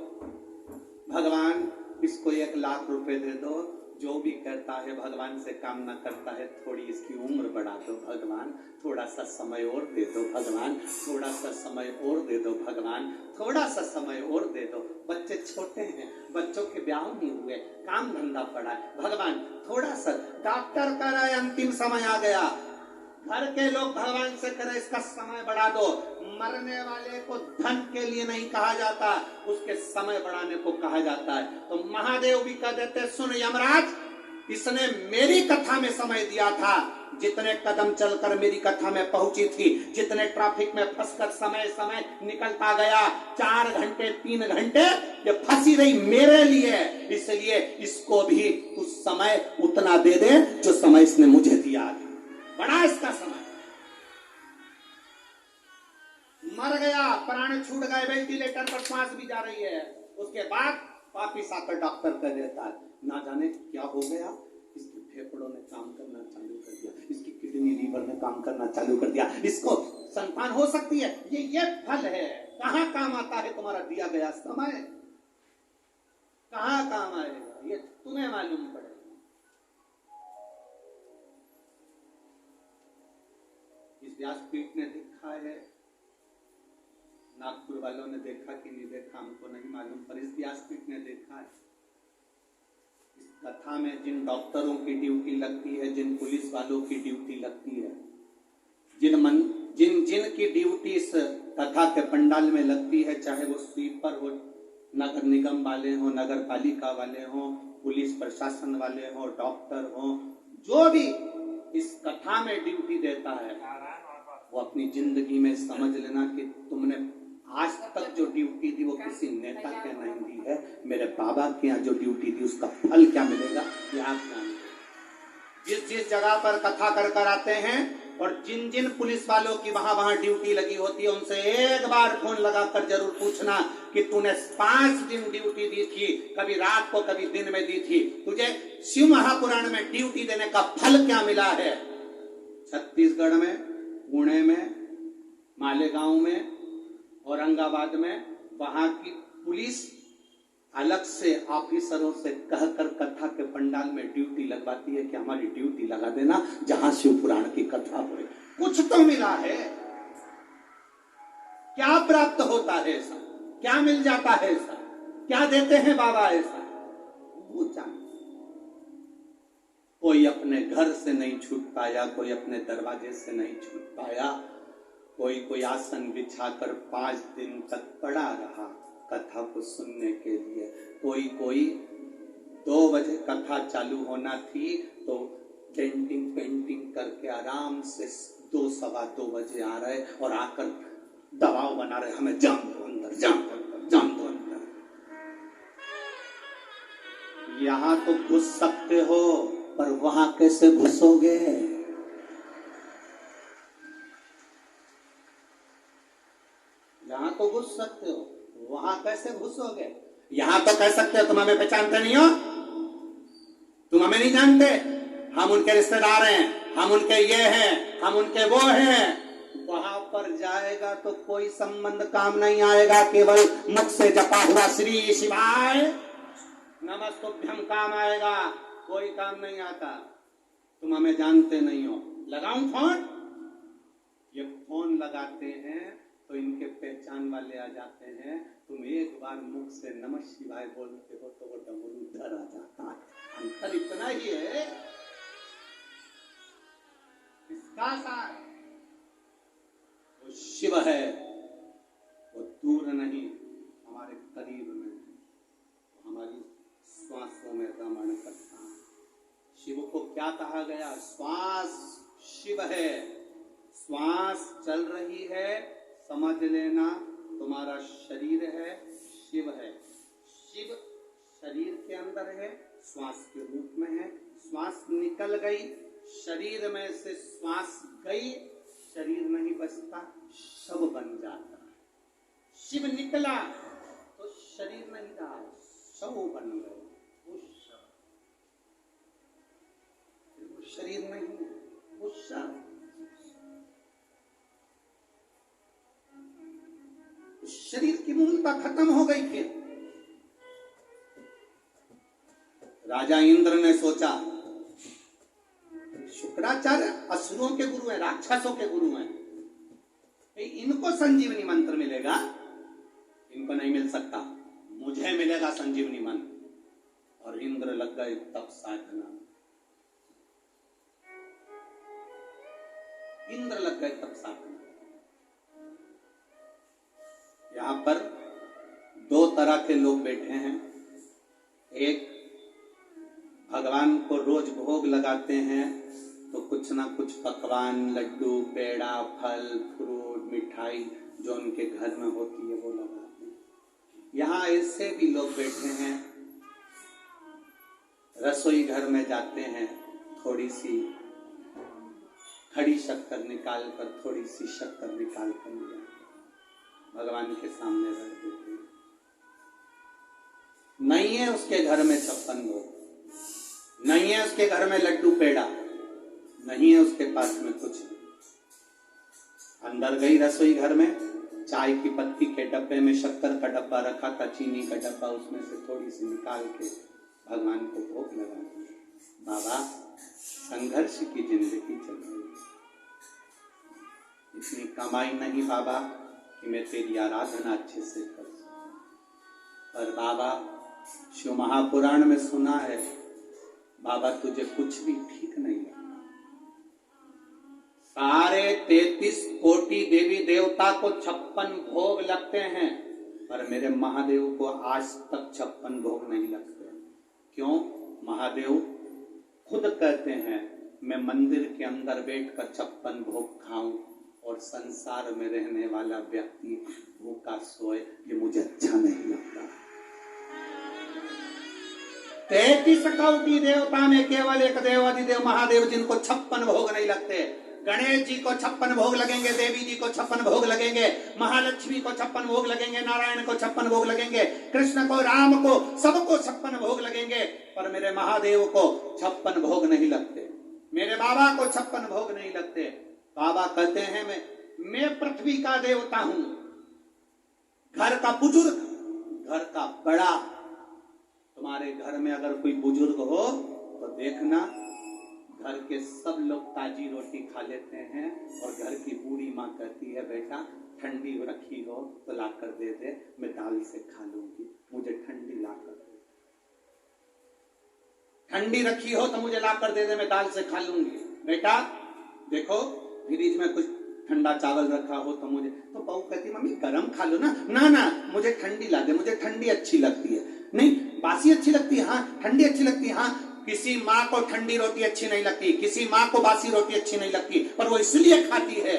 भगवान इसको 1 लाख रुपए दे दो। जो भी कहता है भगवान से कामना करता है थोड़ी इसकी उम्र बढ़ा दो भगवान, थोड़ा सा समय और दे दो भगवान, थोड़ा सा समय और दे दो भगवान, थोड़ा सा समय और दे दो। बच्चे छोटे हैं, बच्चों के ब्याह नहीं हुए, काम धंधा पड़ा है, भगवान थोड़ा सा। डॉक्टर कह रहा है अंतिम समय आ गया, घर के लोग भगवान से करें इसका समय बढ़ा दो। मरने वाले को धन के लिए नहीं कहा जाता, उसके समय बढ़ाने को कहा जाता है। तो महादेव भी कह देते सुन यमराज, इसने मेरी कथा में समय दिया था, जितने कदम चलकर मेरी कथा में पहुंची थी, जितने ट्रैफिक में फंसकर समय निकलता गया, 4 घंटे 3 घंटे ये फंसी रही मेरे लिए, इसलिए इसको भी उस समय उतना दे दे जो समय इसने मुझे दिया। बड़ा इसका समय, मर गया, प्राण छूट गए, वेंटिलेटर पर सांस भी जा रही है, उसके बाद वापिस आकर डॉक्टर कह देता है ना जाने क्या हो गया, इसके फेफड़ों ने काम करना चालू कर दिया, इसकी किडनी लीवर ने काम करना चालू कर दिया, इसको संतान हो सकती है। ये फल है, कहाँ काम आता है तुम्हारा दिया गया समय, कहाँ काम आएगा ये तुम्हें मालूम पड़ेगा। व्यासपीठ ने देखा है, नागपुर वालों ने देखा कि नहीं देखा हमको नहीं मालूम, पर इस व्यासपीठ ने देखा है। इस कथा में जिन डॉक्टरों की ड्यूटी लगती है, जिन पुलिस वालों की ड्यूटी लगती है, जिन की ड्यूटी इस कथा के पंडाल में लगती है, चाहे वो स्वीपर हो, नगर निगम वाले हो, नगर पालिका वाले हो, पुलिस प्रशासन वाले हो, डॉक्टर हो, जो भी इस कथा में ड्यूटी देता है, वो अपनी जिंदगी में समझ लेना कि तुमने आज तक जो ड्यूटी दी वो किसी नेता के नहीं दी है, मेरे बाबा के यहाँ जो ड्यूटी दी उसका फल क्या मिलेगा ये आप जानिए। जिस जगह पर कथा कर आते हैं और जिन पुलिस वालों की वहां ड्यूटी लगी होती है, उनसे एक बार फोन लगाकर जरूर पूछना कि तूने 5 दिन ड्यूटी दी थी, कभी रात को कभी दिन में दी थी, तुझे शिव महापुराण में ड्यूटी देने का फल क्या मिला है। छत्तीसगढ़ में, पुणे में, मालेगांव में, औरंगाबाद में वहां की पुलिस अलग से ऑफिसरों से कहकर कथा के पंडाल में ड्यूटी लगवाती है कि हमारी ड्यूटी लगा देना जहां शिव पुराण की कथा हो। कुछ तो मिला है, क्या प्राप्त होता है ऐसा, क्या मिल जाता है ऐसा, क्या देते हैं बाबा ऐसा, वो जान। कोई अपने घर से नहीं छूट पाया, कोई अपने दरवाजे से नहीं छूट पाया, कोई आसन बिछाकर 5 दिन तक पड़ा रहा कथा को सुनने के लिए, कोई 2 बजे कथा चालू होना थी तो पेंटिंग करके आराम से 2 सवा 2 बजे आ रहे और आकर दबाव बना रहे, हमें जाम दो अंदर, जाम दो अंदर, जाम दो अंदर। यहां तो घुस सकते हो, पर वहां कैसे घुसोगे? यहां तो घुस सकते हो, वहां कैसे घुसोगे? यहां तो कह सकते हो तुम हमें पहचानते नहीं हो, तुम हमें नहीं जानते, हम उनके रिश्तेदार हैं, हम उनके ये हैं, हम उनके वो हैं। वहां पर जाएगा तो कोई संबंध काम नहीं आएगा, केवल मुख से जपा हुआ श्री शिवाय नमस्तुभ्यम काम आएगा, कोई काम नहीं आता। तुम हमें जानते नहीं हो, लगाऊं फोन? ये फोन लगाते हैं तो इनके पहचान वाले आ जाते हैं। तुम एक बार मुख से नमः शिवाय बोलते हो तो वो डमरू उधर आ जाता है। अंतर इतना ही है, इसका सार वो शिव है, वो दूर नहीं, हमारे करीब में है, वो हमारी श्वासों में रमण करता है। शिव को क्या कहा गया? श्वास शिव है, श्वास चल रही है, समझ लेना तुम्हारा शरीर है, शिव है। शिव शरीर के अंदर है, श्वास के रूप में है। श्वास निकल गई, शरीर में से श्वास गई, शरीर नहीं बचता, शव बन जाता है। शिव निकला तो शरीर नहीं रहा, शव बन गए, वो शव, वो शरीर नहीं है, वो शव। शरीर की मूलता खत्म हो गई। फिर राजा इंद्र ने सोचा, शुक्राचार्य असुरों के गुरु हैं, राक्षसों के गुरु हैं, इनको संजीवनी मंत्र मिलेगा, इनको नहीं मिल सकता, मुझे मिलेगा संजीवनी मंत्र। और इंद्र लग गए तप साधना, इंद्र लग गए तप साधना। यहां पर 2 तरह के लोग बैठे हैं। एक भगवान को रोज भोग लगाते हैं तो कुछ ना कुछ पकवान, लड्डू, पेड़ा, फल, फ्रूट, मिठाई जो उनके घर में होती है वो लगाते हैं। यहाँ ऐसे भी लोग बैठे हैं, रसोई घर में जाते हैं, थोड़ी सी खड़ी शक्कर निकाल कर, थोड़ी सी शक्कर निकाल कर लिया, भगवान के सामने रख देते हैं। नहीं है उसके घर में 56 भोग, नहीं है उसके घर में लड्डू पेड़ा, नहीं है उसके पास में कुछ। अंदर गई रसोई घर में, चाय की पत्ती के डब्बे में शक्कर का डब्बा रखा था, चीनी का डब्बा, उसमें से थोड़ी सी निकाल के भगवान को भोग लगा दिया। बाबा, संघर्ष की जिंदगी चल रही है, इतनी कमाई नहीं बाबा कि मैं तेरी आराधना अच्छे से कर सकूं। पर बाबा, शिव महापुराण में सुना है, बाबा तुझे कुछ भी ठीक नहीं लगता। सारे 33 कोटि देवी देवता को 56 भोग लगते हैं, पर मेरे महादेव को आज तक 56 भोग नहीं लगते। क्यों? महादेव खुद कहते हैं, मैं मंदिर के अंदर बैठकर 56 भोग खाऊं और संसार में रहने वाला व्यक्ति भूखा सोए, ये मुझे अच्छा नहीं लगता। 33 कोटि देवता में केवल एक देवाधिदेव महादेव जिनको 56 भोग नहीं लगते। गणेश जी को 56 भोग लगेंगे, देवी जी को 56 भोग लगेंगे, महालक्ष्मी को 56 भोग लगेंगे, नारायण को 56 भोग लगेंगे, कृष्ण को, राम को, सबको 56 भोग लगेंगे, पर मेरे महादेव को 56 भोग नहीं लगते, मेरे बाबा को 56 भोग नहीं लगते। बाबा कहते हैं, मैं पृथ्वी का देवता हूं, घर का बुजुर्ग, घर का बड़ा। तुम्हारे घर में अगर कोई बुजुर्ग हो तो देखना, घर के सब लोग ताजी रोटी खा लेते हैं और घर की बूढ़ी माँ कहती है, बेटा ठंडी रखी हो तो लाकर दे दे, मैं दाल से खा लूंगी, मुझे ठंडी लाकर दे। ठंडी रखी हो तो मुझे लाकर दे दे, मैं दाल से खा लूंगी। बेटा देखो फ्रिज में कुछ ठंडा चावल रखा हो तो मुझे, तो बहू कहती मम्मी गरम खा लो ना, ना ना मुझे ठंडी ला दे, मुझे ठंडी अच्छी लगती है। नहीं बासी अच्छी लगती है, हाँ ठंडी अच्छी लगती है, हाँ किसी माँ को ठंडी रोटी अच्छी नहीं लगती, किसी माँ को बासी रोटी अच्छी नहीं लगती, पर वो इसलिए खाती है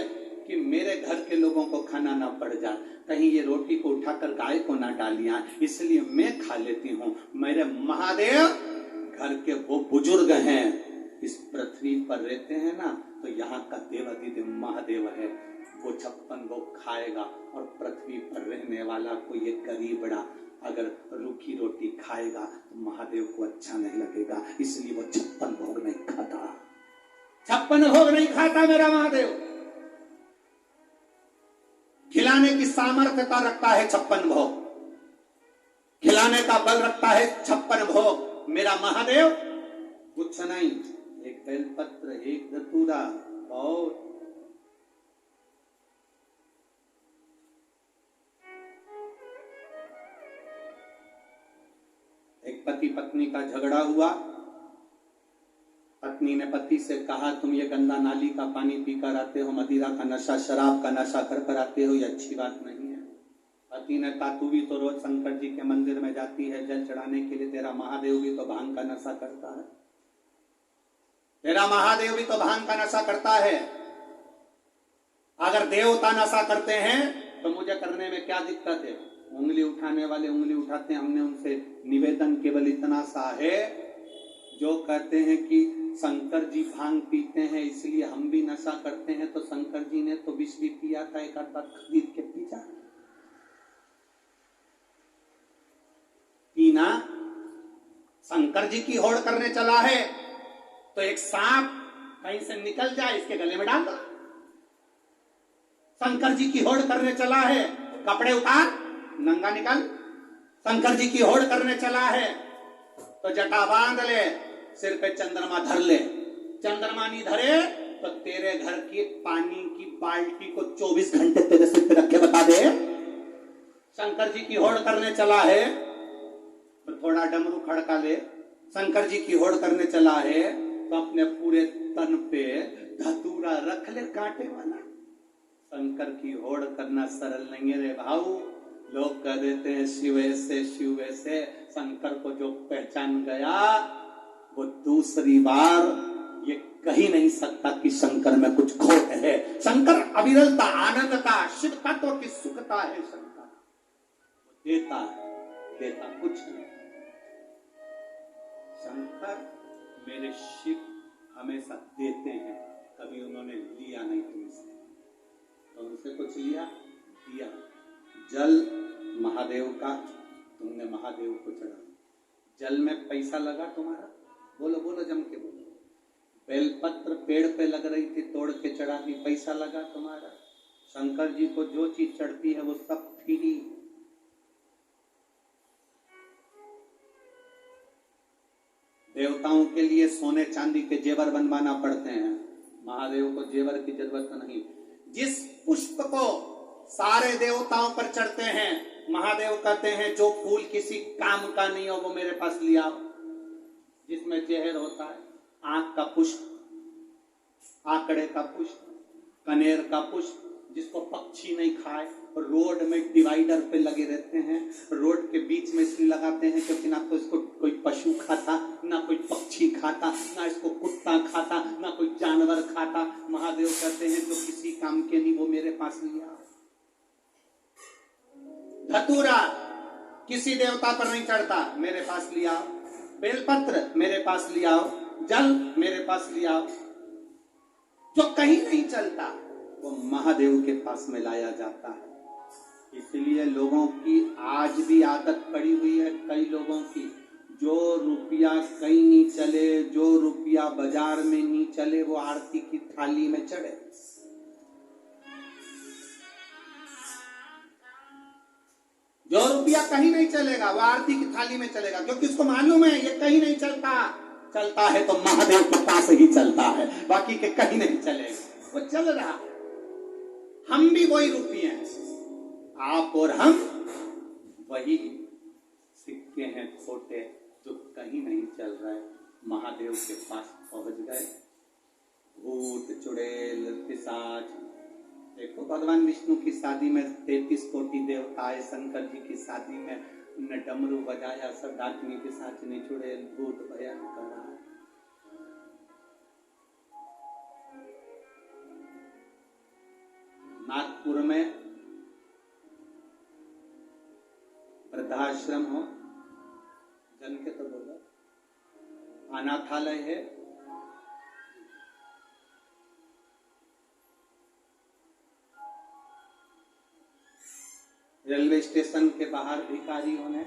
कि मेरे घर के लोगों को खाना ना पड़ जाए, कहीं ये रोटी को उठाकर गाय को ना डालिया, इसलिए मैं खा लेती हूँ। मेरे महादेव घर के वो बुजुर्ग हैं, इस पृथ्वी पर रहते हैं ना, तो यहाँ का देवाधिदेव महादेव है, वो 56 भोग खाएगा। और पृथ्वी पर रहने वाला कोई एक गरीबड़ा अगर रूखी रोटी खाएगा तो महादेव को अच्छा नहीं लगेगा, इसलिए वो 56 भोग नहीं खाता। 56 भोग नहीं खाता मेरा महादेव। खिलाने की सामर्थ्यता रखता है 56 भोग, खिलाने का बल रखता है 56 भोग। मेरा महादेव कुछ नहीं, एक बेलपत्र, एक धतूरा, बहुत एक पति पत्नी का झगड़ा हुआ। पत्नी ने पति से कहा, तुम ये गंदा नाली का पानी पीकर आते हो, मदिरा का नशा, शराब का नशा कर कर आते हो, ये अच्छी बात नहीं है। पति ने कहा, तू भी तो रोज शंकर जी के मंदिर में जाती है जल चढ़ाने के लिए, तेरा महादेव भी तो भांग का नशा करता है, तेरा महादेव भी तो भांग का नशा करता है। अगर देवता नशा करते हैं तो मुझे करने में क्या दिक्कत है? उंगली उठाने वाले उंगली उठाते हैं। हमने उनसे निवेदन केवल इतना सा है, जो कहते हैं कि शंकर जी भांग पीते हैं इसलिए हम भी नशा करते हैं, तो शंकर जी ने तो विष भी पिया था, एक आध बार खरीद के पी जा। पीना शंकर जी की होड़ करने चला है तो एक सांप कहीं से निकल जाए इसके गले में डाल दो। शंकर जी की होड़ करने चला है, कपड़े उतार, नंगा निकल। शंकर जी की होड़ करने चला है तो जटा बांध ले, सिर पे चंद्रमा धर ले। चंद्रमा नहीं धरे तो तेरे घर की पानी की बाल्टी को 24 घंटे तेरे सिर पे रख के बता दे। शंकर जी की होड़ करने चला है तो थोड़ा डमरू खड़का ले। शंकर जी की होड़ करने चला है तो अपने पूरे तन पे धतूरा रख ले, कांटे वाला। शंकर की होड़ करना सरल नहीं है रे भाऊ। लोग कह देते हैं शिवे से, शिवे से। शंकर को जो पहचान गया वो दूसरी बार ये कह ही नहीं सकता कि शंकर में कुछ खोट है। शंकर अविरलता, आनंदता, शिव तत्व की सुखता है। शंकर देता है, देता कुछ नहीं। शंकर मेरे शिव हमेशा देते हैं, कभी उन्होंने लिया नहीं तुमसे। तो उनसे कुछ लिया, दिया। जल महादेव का, तुमने महादेव को चढ़ा। जल में पैसा लगा तुम्हारा? बोलो बोलो, जम के बोलो। बेलपत्र पेड़ पे लग रही थी, तोड़ के चढ़ा दी, पैसा लगा तुम्हारा? शंकर जी को जो चीज चढ़ती है वो सब फ्री। देवताओं के लिए सोने चांदी के जेवर बनवाना पड़ते हैं, महादेव को जेवर की जरूरत नहीं। जिस पुष्प को सारे देवताओं पर चढ़ते हैं, महादेव कहते हैं जो फूल किसी काम का नहीं हो वो मेरे पास लिया। जिसमें जहर होता है, आंख का पुष्प, आंकड़े का पुष्प, कनेर का पुष्प, जिसको पक्षी नहीं खाए, रोड में डिवाइडर पे लगे रहते हैं, रोड के बीच में इसलिए लगाते हैं क्योंकि ना तो इसको कोई पशु खाता, ना कोई पक्षी खाता, ना इसको कुत्ता खाता, ना कोई जानवर खाता। महादेव कहते हैं जो किसी काम के नहीं वो मेरे पास लिया। धतूरा किसी देवता पर नहीं चढ़ता, मेरे पास लिया। बेलपत्र मेरे पास लिया, जल मेरे पास लिया। जो कहीं नहीं चलता वो महादेव के पास में लाया जाता है। इसलिए लोगों की आज भी आदत पड़ी हुई है, कई लोगों की, जो रुपया कहीं नहीं चले, जो रुपया बाजार में नहीं चले, वो आरती की थाली में चढ़े। जो रुपया कहीं नहीं चलेगा वो आरती की थाली में चलेगा, क्योंकि उसको मालूम है ये कहीं नहीं चलता। चलता है तो महादेव के पास ही चलता है, बाकी के कहीं नहीं चलेगा। वो चल रहा, हम भी वही रुपये हैं, आप और हम वही सिक्के हैं छोटे जो कहीं नहीं चल रहा है। महादेव के पास पहुंच गए। भूत, चुड़ैल, पिशाच, देखो भगवान विष्णु की शादी में 33 कोटि देवता आए, शंकर जी की शादी में उन्हें डमरू बजाया, सब डाकनी, पिशाचनी, चुड़ैल, भूत भयंकर। नागपुर में वृद्धाश्रम हो, जन के तो बोलो, अनाथालय है, रेलवे स्टेशन के बाहर भिखारियों ने,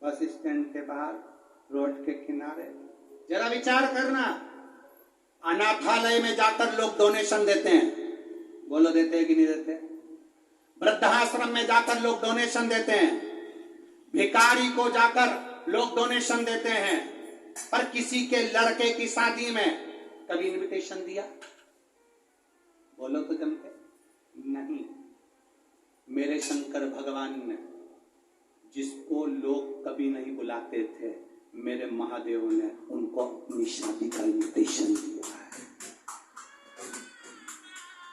बस स्टैंड के बाहर, रोड के किनारे। जरा विचार करना, अनाथालय में जाकर लोग डोनेशन देते हैं, बोलो देते हैं कि नहीं देते? वृद्धाश्रम में जाकर लोग डोनेशन देते हैं, भिखारी को जाकर लोग डोनेशन देते हैं, पर किसी के लड़के की शादी में कभी इनविटेशन दिया? बोलो तो जमते नहीं। मेरे शंकर भगवान ने जिसको लोग कभी नहीं बुलाते थे, मेरे महादेव ने उनको अपनी शादी का इनविटेशन दिया है।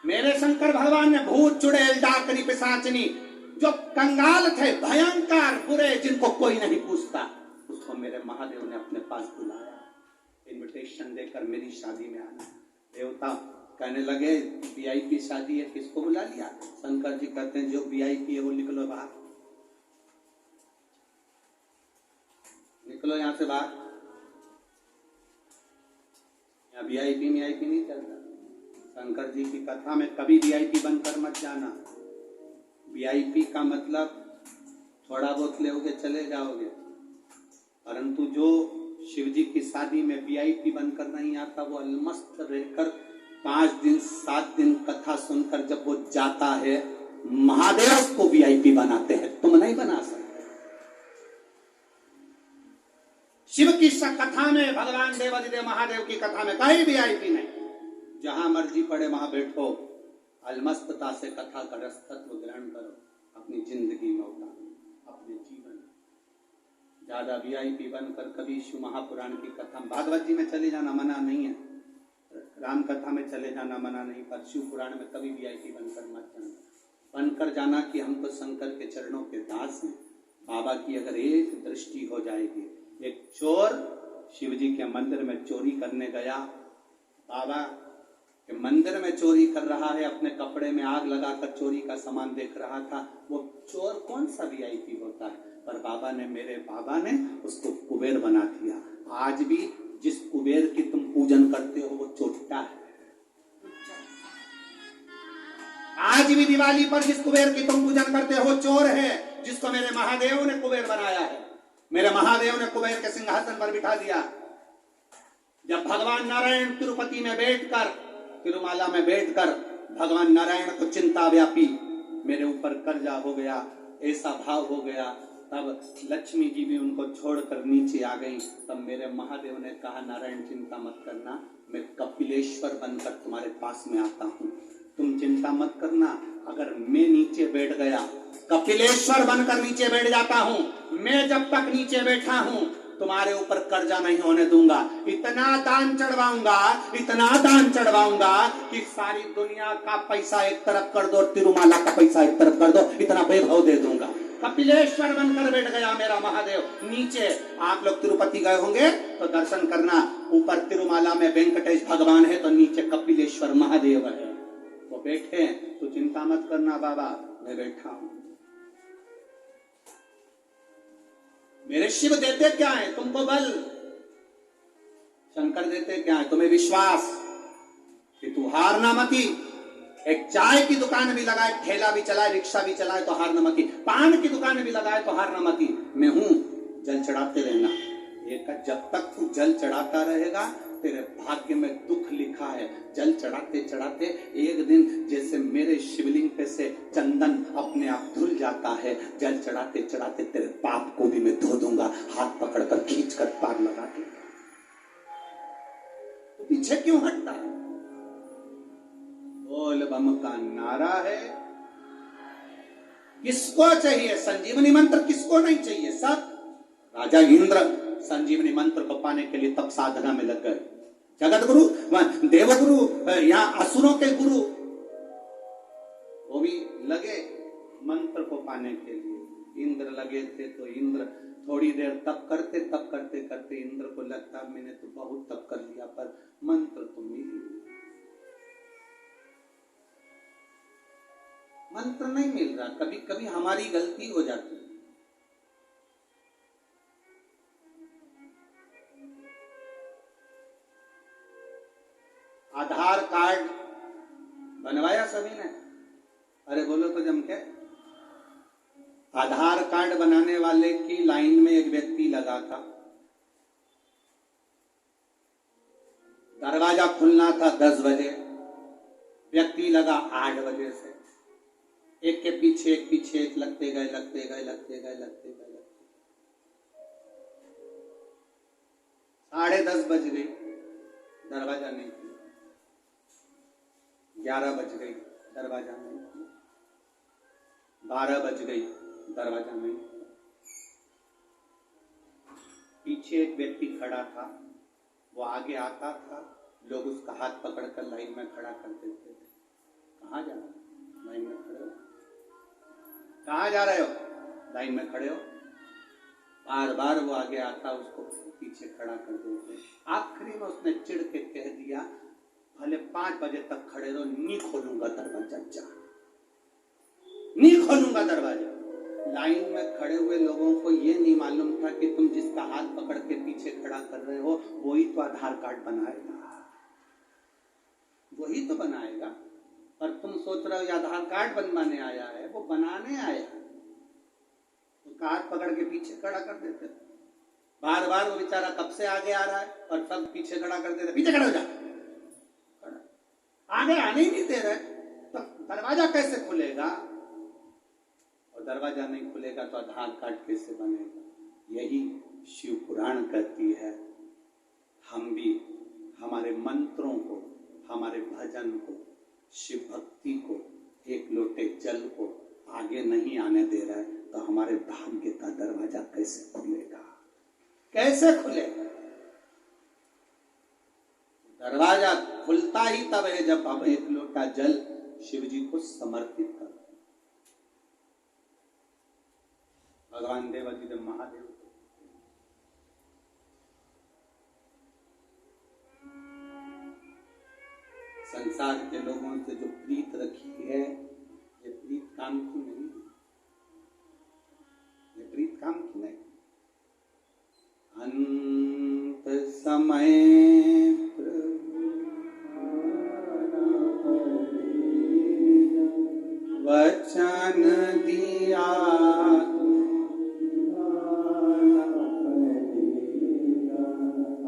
मेरे शंकर भगवान ने भूत चुड़ैल डाकनी पिशाचनी जो कंगाल थे, भयंकर बुरे, जिनको कोई नहीं पूछता, उसको मेरे महादेव ने अपने पास बुलाया, इनविटेशन देकर मेरी शादी में आना। देवता कहने लगे वीआईपी शादी है, किसको बुला लिया? शंकर जी कहते हैं जो वीआईपी है वो निकलो बाहर, निकलो यहां से बाहर। यहाँ वीआईपी नहीं चलता। शंकर जी की कथा में कभी वीआईपी बनकर मत जाना। वीआईपी का मतलब थोड़ा बहुत लोगे चले जाओगे, परंतु जो शिव जी की शादी में वीआईपी बनकर नहीं आता, वो अलमस्त रहकर 5 दिन 7 दिन कथा सुनकर जब वो जाता है, महादेव उसको वीआईपी बनाते हैं, तुम नहीं बना सकते। शिव की कथा में, भगवान देवादिदेव महादेव की कथा में कहीं वीआईपी नहीं, जहां मर्जी पड़े वहां बैठो, अलमस्तता से कथा का रसतत्व ग्रहण करो, अपनी जिंदगी में उतारो, अपने जीवन में। ज्यादा वीआईपी बनकर कभी शिव महापुराण की कथा, भागवत जी में चले जाना मना नहीं है, राम कथा में चले जाना मना नहीं, पर शिव पुराण में कभी वीआईपी बनकर मत जाना। बनकर जाना कि हम तो शंकर के चरणों के दास हैं। बाबा की अगर एक दृष्टि हो जाएगी। एक चोर शिव जी के मंदिर में चोरी करने गया, बाबा के मंदिर में चोरी कर रहा है, अपने कपड़े में आग लगाकर चोरी का सामान देख रहा था। वो चोर कौन सा वीआईपी होता है, पर बाबा ने, मेरे बाबा ने उसको कुबेर बना दिया। आज भी जिस कुबेर की तुम पूजन करते हो वो चोट्टा है। आज भी दिवाली पर जिस कुबेर की तुम पूजन करते हो चोर है, जिसको मेरे महादेव ने कुबेर बनाया है। मेरे महादेव ने कुबेर के सिंहासन पर बिठा दिया। जब भगवान नारायण तिरुपति में बैठकर, तिरुमाला में बैठकर भगवान नारायण को चिंता व्यापी, मेरे ऊपर कर्जा हो गया, ऐसा भाव हो गया, तब लक्ष्मी जी भी उनको छोड़कर नीचे आ गई। तब मेरे महादेव ने कहा, नारायण चिंता मत करना, मैं कपिलेश्वर बनकर तुम्हारे पास में आता हूँ, तुम चिंता मत करना। अगर मैं नीचे बैठ गया, कपिलेश्वर बनकर नीचे बैठ जाता हूँ, मैं जब तक नीचे बैठा हूँ तुम्हारे ऊपर कर्जा नहीं होने दूंगा। इतना दान चढ़वाऊंगा, इतना दान चढ़वाऊंगा कि सारी दुनिया का पैसा एक तरफ कर दो, तिरुमाला का पैसा एक तरफ कर दो, इतना वैभव दे दूंगा। कपिलेश्वर बनकर बैठ गया मेरा महादेव नीचे। आप लोग तिरुपति गए होंगे तो दर्शन करना, ऊपर तिरुमाला में वेंकटेश भगवान है तो नीचे कपिलेश्वर महादेव है, वो बैठे हैं। तो चिंता मत करना बाबा, मैं बैठा हूं। मेरे शिव देते क्या है तुमको? बल। शंकर देते क्या है तुम्हें? विश्वास कि तू हारना मती। एक चाय की दुकान भी लगाए, ठेला भी चलाए, रिक्शा भी चलाए तो हारना मती, पान की दुकान भी लगाए तो हारना मती। मैं हूं, जल चढ़ाते रहना। एक जब तक तू जल चढ़ाता रहेगा तेरे भाग्य में दुख लिखा है। जल चढ़ाते चढ़ाते एक दिन जैसे मेरे शिवलिंग पे से चंदन अपने आप धुल जाता है, जल चढ़ाते चढ़ाते तेरे पाप को भी मैं धो दूंगा, हाथ पकड़कर खींचकर पार लगा दूंगा। तो पीछे क्यों हटता है? बोल बम का नारा है। किसको चाहिए संजीवनी मंत्र? किसको नहीं चाहिए? सब। राजा इंद्र संजीवनी मंत्र को पाने के लिए तब साधना में लग गए। जगत गुरु, देवगुरु, यहाँ असुरों के गुरु, वो भी लगे मंत्र को पाने के लिए। इंद्र लगे थे तो इंद्र थोड़ी देर तप करते करते इंद्र को लगता मैंने तो बहुत तप कर लिया, पर मंत्र तो मिल ही। मंत्र नहीं मिल रहा, कभी कभी हमारी गलती हो जाती है। आधार कार्ड बनवाया सभी ने? अरे बोलो तो जम के। आधार कार्ड बनाने वाले की लाइन में एक व्यक्ति लगा था, दरवाजा खुलना था 10 बजे, व्यक्ति लगा 8 बजे से, एक के पीछे एक लगते गए। 10:30 बज गई, दरवाजा नहीं खुला। 11 बज गई, दरवाजा नहीं खुला। 12 बज गई, दरवाजा नहीं खुला। पीछे एक व्यक्ति खड़ा था, वो आगे आता था, लोग उसका हाथ पकड़कर लाइन में खड़ा कर देते थे। कहाँ जा रहे हो? लाइन में खड़े हो। कहाँ जा रहे हो? लाइन में खड़े हो। बार बार वो आगे आता, उसको पीछे खड़ा कर देते। आखिरी में उसने चिढ़ के कह दिया, भले 5 बजे तक खड़े रहो, नहीं खोलूंगा दरवाजा, नहीं खोलूंगा दरवाजा। लाइन में खड़े हुए लोगों को ये नहीं मालूम था कि तुम जिसका हाथ पकड़ के पीछे खड़ा कर रहे हो वही तो आधार कार्ड बनाएगा, वही तो बनाएगा। पर तुम सोच रहे हो ये आधार कार्ड बनवाने आया है, वो बनाने आया। उसका हाथ पकड़ के पीछे खड़ा कर देते, बार बार वो बेचारा कब से आगे आ रहा है और सब पीछे खड़ा कर देते। पीछे खड़ा हो जा, आगे आने ही नहीं दे रहे, तो दरवाजा कैसे खुलेगा? और दरवाजा नहीं खुलेगा तो आधार कार्ड कैसे बनेगा? यही शिव पुराण कहती है। हम भी हमारे मंत्रों को, हमारे भजन को, शिव भक्ति को, एक लोटे जल को आगे नहीं आने दे रहा है, तो हमारे भाग्य का दरवाजा कैसे खुलेगा? कैसे खुलेगा? दरवाजा खुलता ही तब है जब हम एक लोटा जल शिव जी को समर्पित करते हैं। भगवान देवाधिदेव महादेव संसार के लोगों से जो प्रीत रखी है, ये प्रीत काम की नहीं, ये प्रीत काम की नहीं। अंत समय वचन दिया,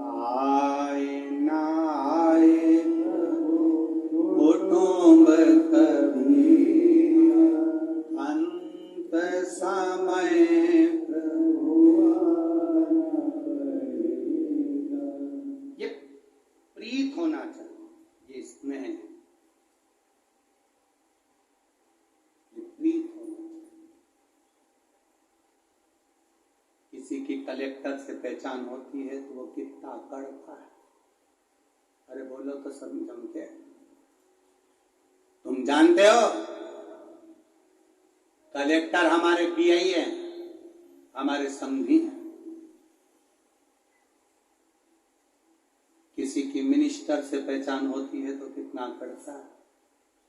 आए ना आए कुटुंब कभी, अंत समय ये प्रीत होना चाहिए, ये स्नेह है, ये प्रीत होना चाहिए। किसी की कलेक्टर से पहचान होती है तो वो कितना कड़ता है। अरे बोलो तो सब जम के। तुम जानते हो कलेक्टर हमारे पीआई है, हमारे समधी हैं। किसी की मिनिस्टर से पहचान होती है तो कितना कड़ता है।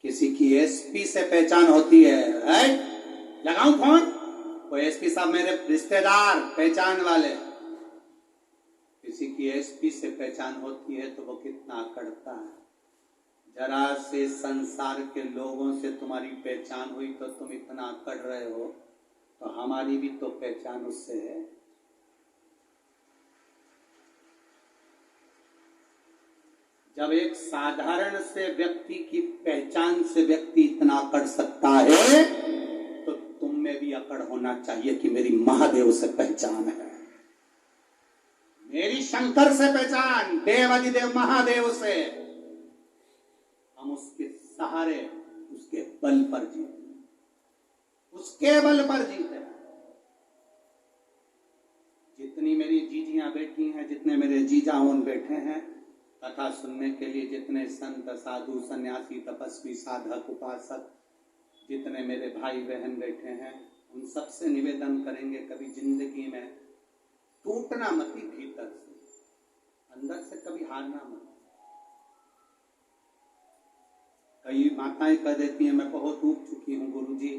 किसी की एसपी से पहचान होती है, राइट? लगाऊं फोन? वो एसपी साहब मेरे रिश्तेदार पहचान वाले। किसी की एसपी से पहचान होती है तो वो कितना कड़ता है। जरा से संसार के लोगों से तुम्हारी पहचान हुई तो तुम इतना कड़ रहे हो, तो हमारी भी तो पहचान उससे है। जब एक साधारण से व्यक्ति की पहचान से व्यक्ति इतना अकड़ सकता है, तो तुम में भी अकड़ होना चाहिए कि मेरी महादेव से पहचान है, मेरी शंकर से पहचान, देवाधिदेव महादेव से। हम उसके सहारे, उसके बल पर जीते, उसके बल पर जीते। जितनी मेरी जीजियां बैठी हैं, जितने मेरे जीजाओं बैठे हैं कथा सुनने के लिए, जितने संत साधु सन्यासी तपस्वी साधक उपासक, जितने मेरे भाई बहन बैठे हैं, उन सबसे निवेदन करेंगे कभी जिंदगी में टूटना मत, भीतर से, अंदर से कभी हारना मत। कई माताएं कह देती हैं मैं बहुत ऊब चुकी हूँ गुरुजी,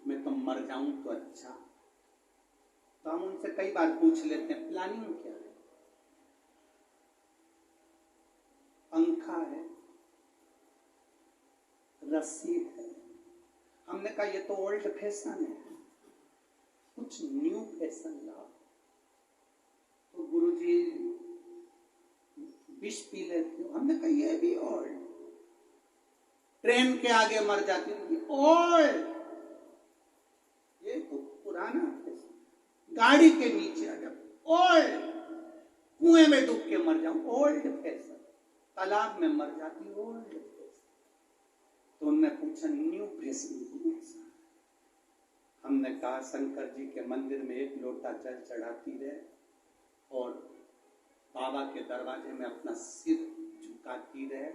मैं तो मर जाऊं तो अच्छा। तो हम उनसे कई बार पूछ लेते हैं प्लानिंग क्या है? पंखा है, रस्सी है। हमने कहा ये तो ओल्ड फैशन है, कुछ न्यू फैशन लाओ। तो गुरुजी विष पी लेती हो। हमने कहा ये भी ओल्ड। ट्रेन के आगे मर जाती हूँ, ओल्ड। ये तो पुराना फैशन। गाड़ी के नीचे आ जाओ, ओल्ड। कुएं में डूब के मर जाऊं, ओल्ड फैशन। तालाब में मर जाती, ओल्ड फैशन। तो उन्होंने पूछा न्यू फैशन कौन सा? हमने कहा शंकर जी के मंदिर में एक लोटा जल चढ़ाती रहे और बाबा के दरवाजे में अपना सिर झुकाती रहे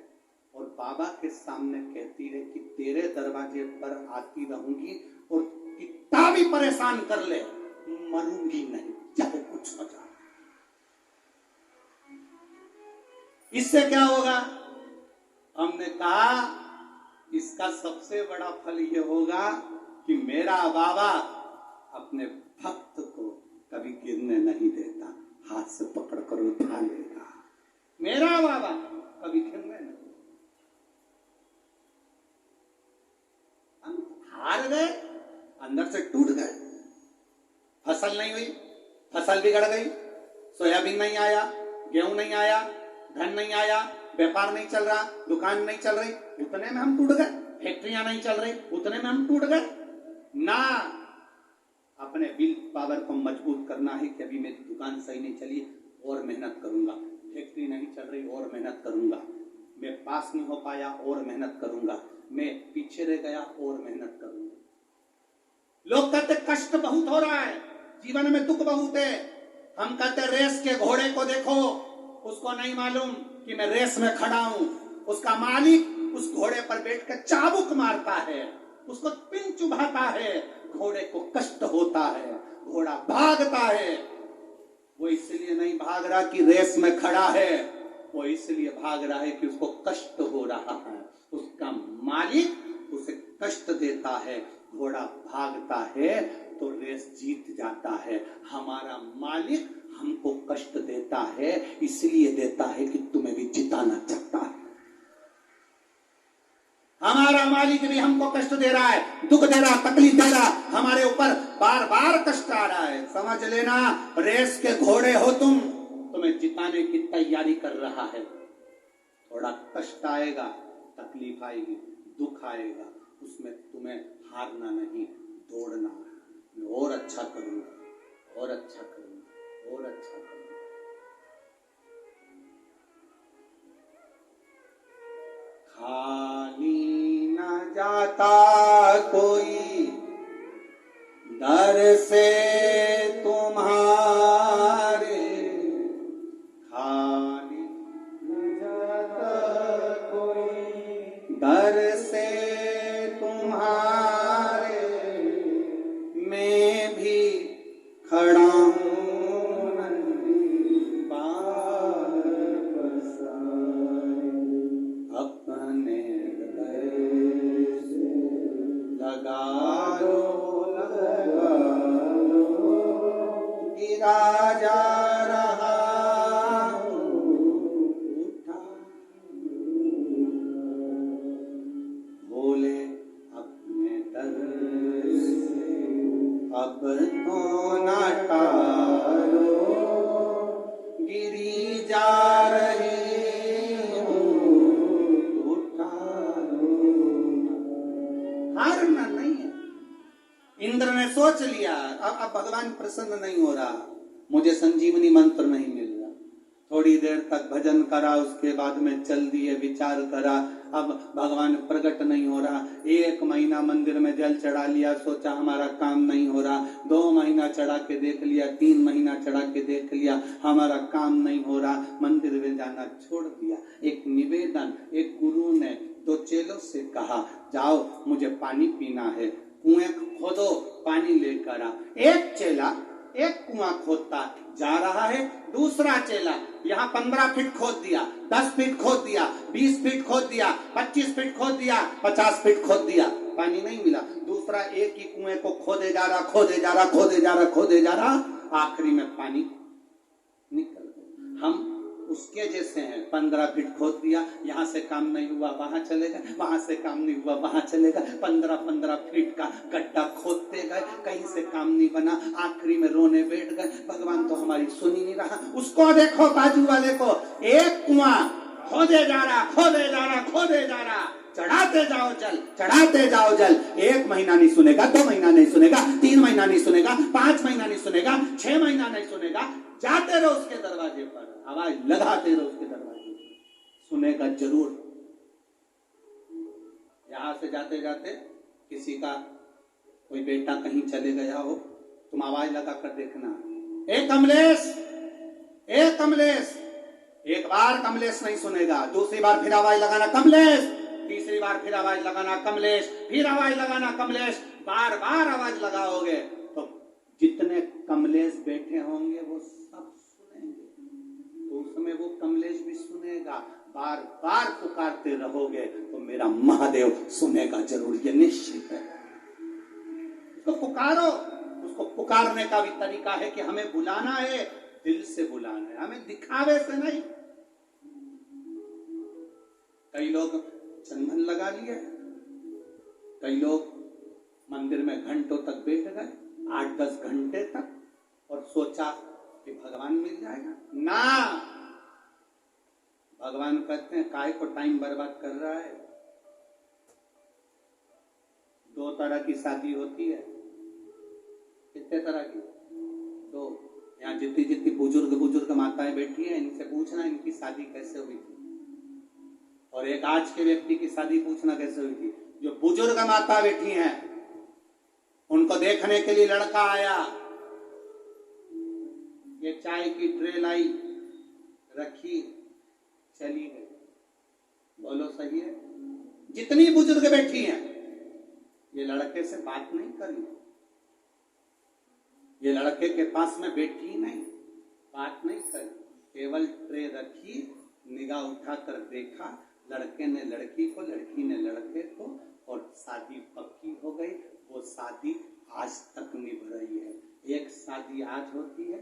और बाबा के सामने कहती रहे कि तेरे दरवाजे पर आती रहूंगी और कितना भी परेशान कर ले मरूंगी नहीं, चाहे कुछ हो जाए। इससे क्या होगा? हमने कहा इसका सबसे बड़ा फल यह होगा कि मेरा बाबा अपने भक्त को कभी गिरने नहीं देता, हाथ से पकड़ कर उठा लेगा। मेरा बाबा कभी गिरने नहीं। हम हार गए, अंदर से टूट गए। फसल नहीं हुई, फसल बिगड़ गई, सोयाबीन नहीं आया, गेहूं नहीं आया, धन नहीं आया, व्यापार नहीं चल रहा, दुकान नहीं चल रही, उतने में हम टूट गए। फैक्ट्रियां नहीं चल रही, उतने में हम टूट गए ना। अपने विल पावर को मजबूत करना है कि अभी मेरी दुकान सही नहीं चली, और मेहनत करूंगा। फैक्ट्री नहीं चल रही, और मेहनत करूंगा। मैं पास नहीं हो पाया, और मेहनत करूंगा। मैं पीछे रह गया, और मेहनत करूंगा। लोग कहते कष्ट बहुत हो रहा है, जीवन में दुख बहुत है। हम कहते रेस के घोड़े को देखो, उसको नहीं मालूम कि मैं रेस में खड़ा हूं। उसका मालिक उस घोड़े पर बैठकर चाबुक मारता है, उसको पिन चुभाता है, घोड़े को कष्ट होता है, घोड़ा भागता है। वो इसलिए नहीं भाग रहा कि रेस में खड़ा है, वो इसलिए भाग रहा है कि उसको कष्ट हो रहा है। उसका मालिक उसे कष्ट देता है, घोड़ा भागता है तो रेस जीत जाता है। हमारा मालिक हमको कष्ट देता है, इसलिए देता है कि तुम्हें भी जिताना चाहता है। हमारा मालिक भी हमको कष्ट दे रहा है, दुख दे रहा, तकलीफ दे रहा, हमारे ऊपर बार बार कष्ट आ रहा है। समझ लेना, रेस के घोड़े हो तुम, तुम्हें जिताने की तैयारी कर रहा है। थोड़ा कष्ट आएगा, तकलीफ आएगी, दुख आएगा, उसमें तुम्हें हारना नहीं, दौड़ना है। मैं और अच्छा करूंगा, और अच्छा करूंगा, और अच्छा करूंगा। खाली न जाता कोई दर से तुम्हारे, खाली न जाता कोई दर से तुम्हारे, मैं भी खड़ा हूँ अपने हृदय से लगा लो, गिरा जा रहा हूँ, उठा भोले अपने दर से अब तो ना टालो, गिरी जा रही हारना नहीं है। इंद्र ने सोच लिया अब भगवान प्रसन्न नहीं हो रहा, मुझे संजीवनी मंत्र नहीं मिल रहा। थोड़ी देर तक भजन करा, उसके बाद में चल दिए, विचार करा, अब भगवान प्रकट नहीं हो रहा। 1 महीना मंदिर में जल चढ़ा लिया, सोचा हमारा काम नहीं हो रहा। 2 महीना चढ़ा के देख लिया, 3 महीना चढ़ा के देख लिया, हमारा काम नहीं हो रहा, मंदिर में जाना छोड़ दिया। एक निवेदन, एक गुरु ने 2 चेलों से कहा जाओ मुझे पानी पीना है, कुएं खोदो, पानी लेकर आ। एक चेला एक कुआं खोदता जा रहा है। दूसरा चेला यहाँ 15 फीट खोद दिया, 10 फीट खोद दिया, 20 फीट खोद दिया, 25 फीट खोद दिया, 50 फीट खोद दिया, पानी नहीं मिला। दूसरा एक ही कुएं को खोदे जा रहा, खोदे जा रहा, खोदे जा रहा, खोदे जा रहा, आखिरी में पानी निकल गया। हम उसके जैसे हैं। 15 फीट खोद दिया, यहाँ से काम नहीं हुआ वहां चलेगा, वहां से काम नहीं हुआ वहां चलेगा, 15-15 फीट का गड्ढा खोदते गए, कहीं से काम नहीं बना, आखिरी में रोने बैठ गए, भगवान तो हमारी सुन ही नहीं रहा। उसको देखो बाजू वाले को, एक कुआं खोदे जा रहा, खोदे जा रहा, खोदे जा रहा, चढ़ाते जाओ जल, चढ़ाते जाओ जल। 1 महीना नहीं सुनेगा, 2 महीना नहीं सुनेगा, 3 महीना नहीं सुनेगा, 5 महीना नहीं सुनेगा, 6 महीना नहीं सुनेगा। जाते रहो उसके दरवाजे पर, आवाज लगाते रहो उसके दरवाजे पर, सुनेगा जरूर। यहां से जाते जाते किसी का कोई बेटा कहीं चले गया हो, तुम आवाज लगा कर देखना, ए कमलेश, ए कमलेश। एक बार कमलेश नहीं सुनेगा, दूसरी बार फिर आवाज लगाना कमलेश, तीसरी बार फिर आवाज लगाना कमलेश, फिर आवाज लगाना कमलेश। बार बार आवाज लगाओगे तो जितने कमलेश बैठे होंगे वो सब सुनेंगे, तो उसमें वो कमलेश भी सुनेगा। बार बार पुकारते रहोगे तो मेरा महादेव सुनेगा जरूर, ये निश्चित है। उसको पुकारो। उसको पुकारने का भी तरीका है कि हमें बुलाना है, दिल से बुलाना है, हमें दिखावे से नहीं। कई लोग चंदन लगा लिए, कई लोग मंदिर में घंटों तक बैठ गए, 8-10 घंटे तक, और सोचा कि भगवान मिल जाएगा ना। भगवान कहते हैं काहे को टाइम बर्बाद कर रहा है। 2 तरह की शादी होती है। कितने तरह की? 2। यहाँ जितनी जितनी बुजुर्ग माताएं बैठी हैं, इनसे पूछना इनकी शादी कैसे हुई थी, और एक आज के व्यक्ति की शादी पूछना कैसे हुई थी। जो बुजुर्ग माता बैठी हैं, उनको देखने के लिए लड़का आया, ये चाय की ट्रे लाई, रखी, चली गई। बोलो सही है? जितनी बुजुर्ग बैठी हैं, ये लड़के से बात नहीं करी, ये लड़के के पास में बैठी नहीं, बात नहीं करी, केवल ट्रे रखी, निगाह उठाकर देखा, लड़के ने लड़की को, लड़की ने लड़के को, और शादी पक्की हो गई। वो शादी आज तक निभ रही है। एक शादी आज होती है,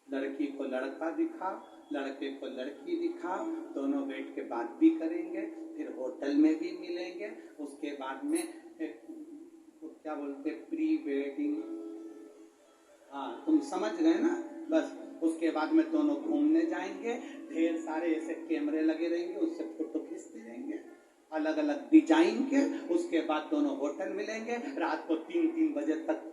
लड़की को लड़का दिखा, लड़के को लड़की दिखा, दोनों बैठ के बात भी करेंगे, फिर होटल में भी मिलेंगे, उसके बाद में तो क्या बोलते, प्री वेडिंग, हाँ तुम समझ गए ना। बस उसके बाद में दोनों घूमने जाएंगे, ढेर सारे ऐसे कैमरे लगे रहेंगे, उससे फोटो खींचते रहेंगे अलग अलग डिजाइन के। उसके बाद दोनों होटल मिलेंगे, रात को 3-3 बजे तक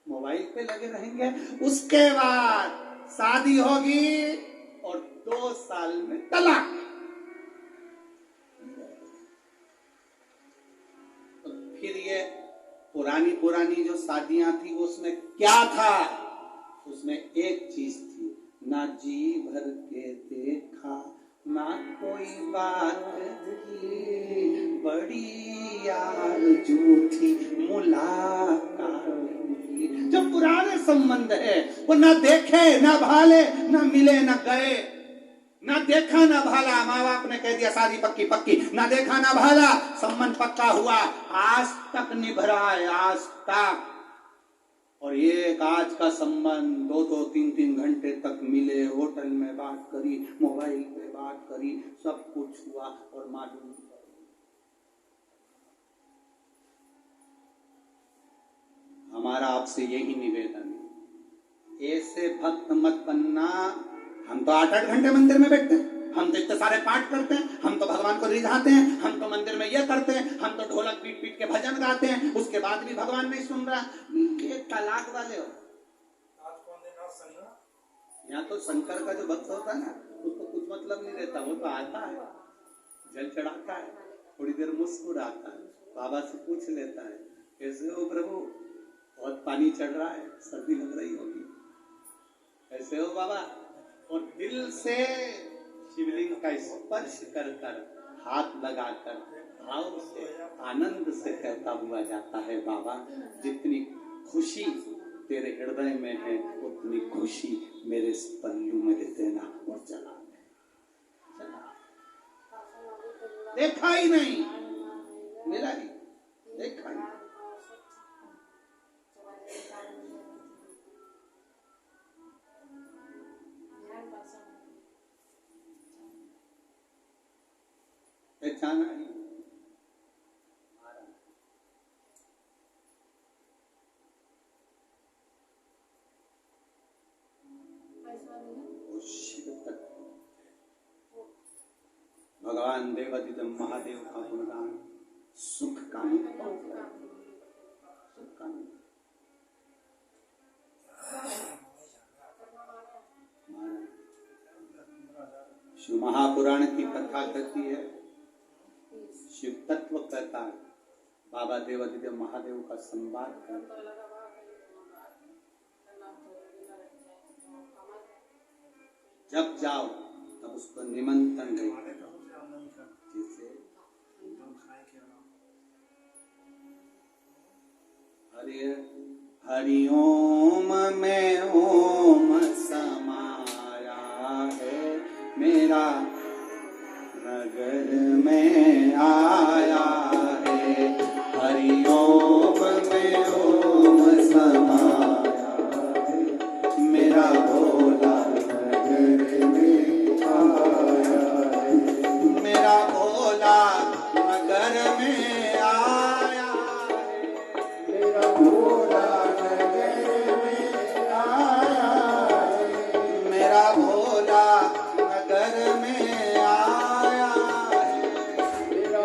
मोबाइल पे लगे रहेंगे। उसके बाद शादी होगी और 2 साल में तलाक। तो फिर ये पुरानी जो शादियां थी, उसमें क्या था? उसमें एक चीज थी, ना जी भर के देखा, ना कोई बात की, बड़ी यार झूठी मुलाकात की। जो पुराने संबंध है वो ना देखे ना भाले, ना मिले ना गए, ना देखा ना भाला। माँ बाप ने कह दिया शादी पक्की पक्की, ना देखा ना भाला, संबंध पक्का हुआ, आज तक निभ रहा है, आज तक। और ये आज का संबंध 2-2, 3-3 घंटे तक मिले, होटल में बात करी, मोबाइल पे बात करी, सब कुछ हुआ और मालूम। हमारा आपसे यही निवेदन है, ऐसे भक्त मत बनना। हम तो 8-8 घंटे मंदिर में बैठते हैं, हम तो इतने सारे पाठ करते हैं, हम तो भगवान को रिझाते हैं, हम तो मंदिर में ये करते हैं, हम तो ढोलक पीट पीट के भजन गाते हैं, उसके बाद भी भगवान नहीं सुन रहा। ये तलाक वाले हो। यहाँ तो शंकर का जो भक्त होता है ना, उसको कुछ मतलब नहीं रहता, वो तो आता है, जल चढ़ाता है, थोड़ी देर मुस्कुराता है, बाबा से पूछ लेता है कैसे हो प्रभु, बहुत पानी चढ़ रहा है, सर्दी लग रही होगी, कैसे हो बाबा, और दिल से शिवलिंग का स्पर्श कर कर, हाथ लगाकर, भाव से, आनंद से कहता हुआ जाता है बाबा जितनी खुशी तेरे हृदय में है, उतनी खुशी मेरे इस पल्लू में दे देना। और चला देखा ही नहीं, मिला ही देखा ही। पहचाना ही वो शिव तत्व, भगवान देवादिदेव महादेव का गुणगान सुख का निकटता, सुख का निकटता। शिव महापुराण की कथा कहती है, शिव तत्व कहता है, बाबा देवादिदेव महादेव का संवाद करता है। जब जाओ तब उसको निमंत्रण दे, जैसे हरि ओम में ओम समाया है, मेरा नगर में आया है। हरि ओम में ओम समाया है, मेरा भोला नगर में आया है। मेरा भोला नगर में आया है, मेरा भोला नगर में आया है। मेरा भोला नगर में आया है, मेरा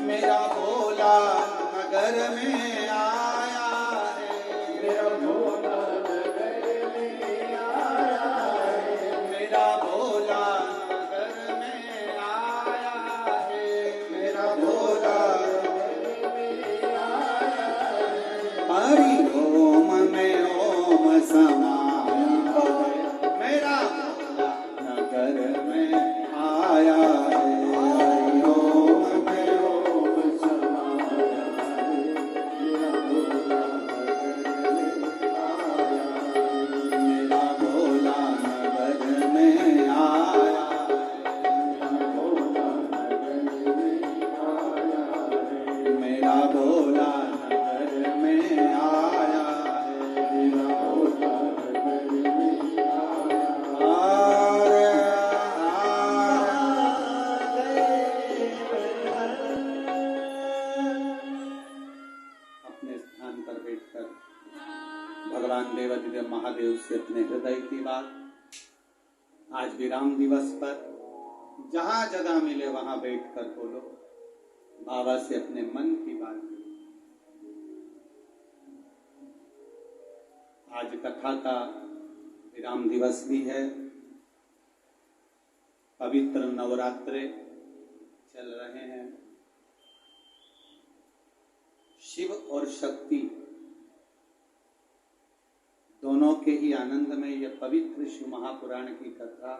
मेरा भोला नगर में आया है, मेरा भोला नगर में आया है, मेरा भोला नगर में आया है, मेरा भोला नगर में आया है। हरि ओम में ओम समाया है, मेरा भोला नगर में आया है। हरि ओम में ओम समाया है, मेरा भोला नगर में आया है, मेरा भोला नगर में आया है, मेरा भोला नगर में आया है, मेरा भोला नगर में आया अपने स्थान पर बैठकर भगवान देवाधिदेव महादेव से अपने हृदय की बात आज विराम दिवस पर जहां जगह मिले वहां बैठकर बोलो, बाबा से अपने मन की बात करो। आज कथा का विराम दिवस भी है, पवित्र नवरात्रे चल रहे हैं। शिव और शक्ति दोनों के ही आनंद में यह पवित्र शिव महापुराण की कथा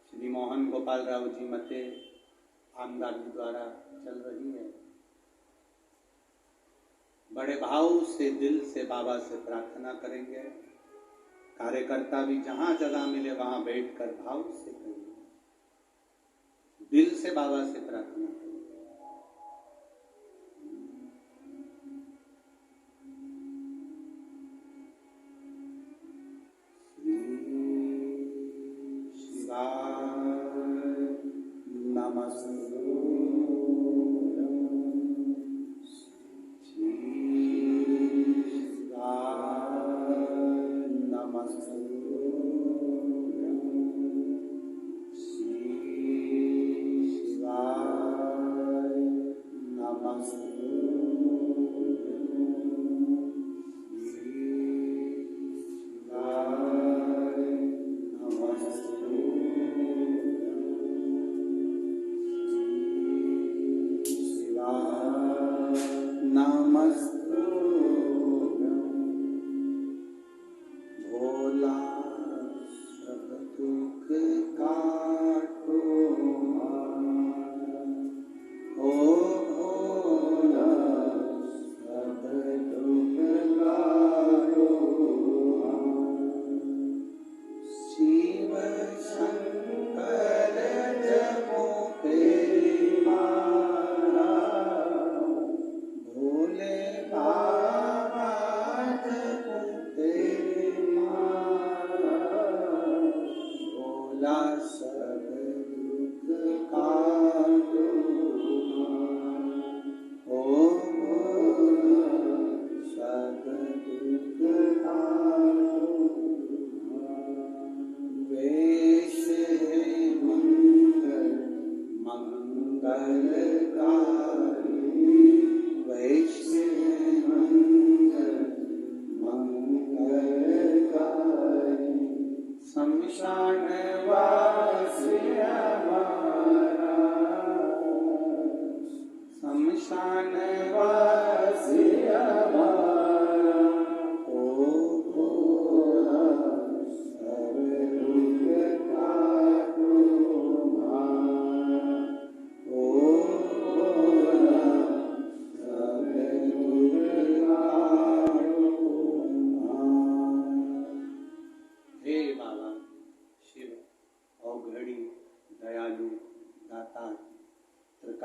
श्री मोहन गोपाल राव जी मते आमदार जी द्वारा चल रही है। बड़े भाव से दिल से बाबा से प्रार्थना करेंगे। कार्यकर्ता भी जहां जगह मिले वहां बैठकर भाव से करेंगे, दिल से बाबा से प्रार्थना करेंगे।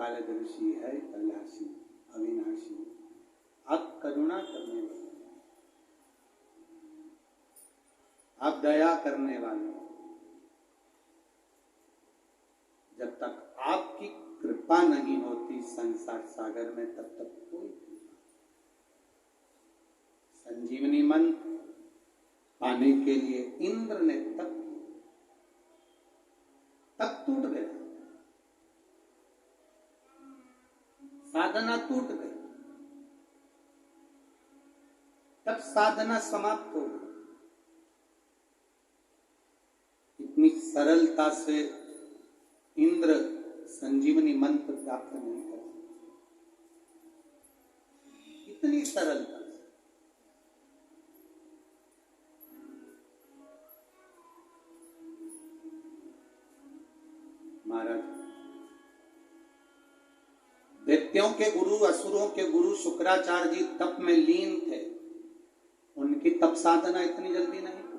कालदर्शी है, कैलाशी, अविनाशी, आप करुणा करने वाले, आप दया करने वाले। जब तक आपकी कृपा नहीं होती संसार सागर में, तब तक कोई कृपा। संजीवनी मंत्र पाने के लिए इंद्र ने तप टूट गया, साधना टूट गई, तब साधना समाप्त हो गई। इतनी सरलता से इंद्र संजीवनी मंत्र प्राप्त नहीं कर सकते, इतनी सरलता से। महाराज, दैत्यों के गुरु, असुरों के गुरु शुक्राचार्य जी तप में लीन थे, उनकी तप साधना इतनी जल्दी नहीं टूटी।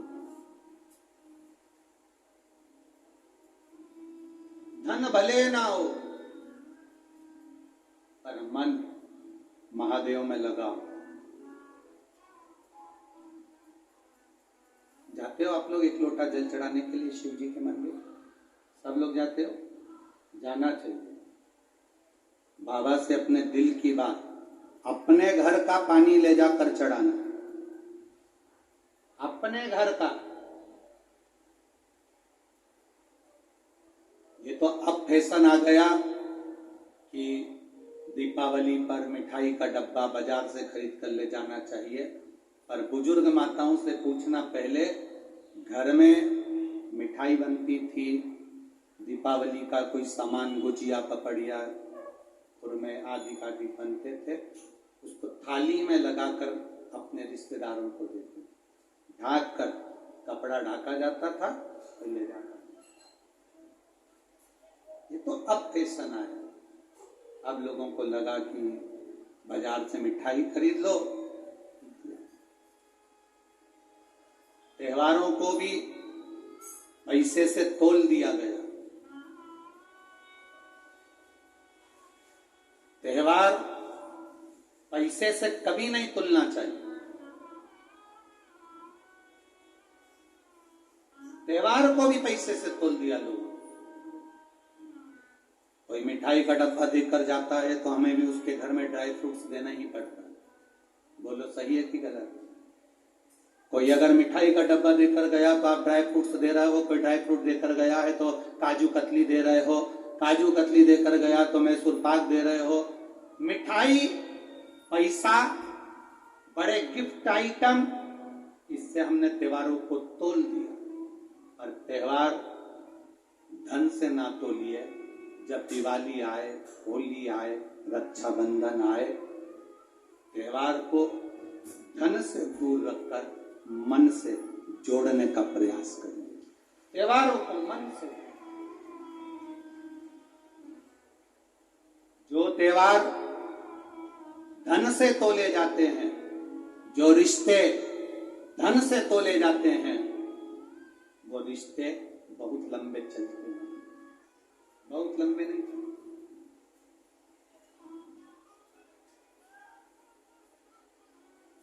धन भले ना हो पर मन महादेव में लगाओ। जाते हो आप लोग एक लोटा जल चढ़ाने के लिए शिव जी के मंदिर? सब लोग जाते हो? जाना चाहिए। बाबा से अपने दिल की बात, अपने घर का पानी ले जाकर चढ़ाना, अपने घर का। ये तो अब फैशन आ गया कि दीपावली पर मिठाई का डब्बा बाजार से खरीद कर ले जाना चाहिए, पर बुजुर्ग माताओं से पूछना, पहले घर में मिठाई बनती थी, दीपावली का कोई सामान, गुजिया, पपड़िया, खुरमे आदि आदि बनते थे, उसको थाली में लगाकर अपने रिश्तेदारों को देते, ढाक कर कपड़ा ढाका जाता था और ले जाता था। ये तो अब फैशन आया। अब लोगों को लगा कि बाजार से मिठाई खरीद लो। त्योहारों को भी पैसे से तोल दिया गया। त्योहार पैसे से कभी नहीं तुलना चाहिए। त्योहार को भी पैसे से तोल दिया लोगों। कोई मिठाई का डब्बा देकर जाता है तो हमें भी उसके घर में ड्राई फ्रूट्स देना ही पड़ता है। बोलो सही है कि गलत? कोई अगर मिठाई का डब्बा देकर गया तो आप ड्राई फ्रूट्स दे रहे हो, कोई ड्राई फ्रूट देकर गया है तो काजू कतली दे रहे हो, काजू कतली देकर गया तो मैसूर पाक दे रहे हो। मिठाई, पैसा, बड़े गिफ्ट आइटम, इससे हमने त्योहारों को तोल दिया। और त्योहार धन से ना तोलिए। जब दिवाली आए, होली आए, रक्षाबंधन आए, त्योहार को धन से दूर रखकर मन से जोड़ने का प्रयास करिए। त्योहारों को मन से, जो त्योहार धन से तोले जाते हैं, जो रिश्ते धन से तोले जाते हैं, वो रिश्ते बहुत लंबे चलते हैं, बहुत लंबे नहीं चलते।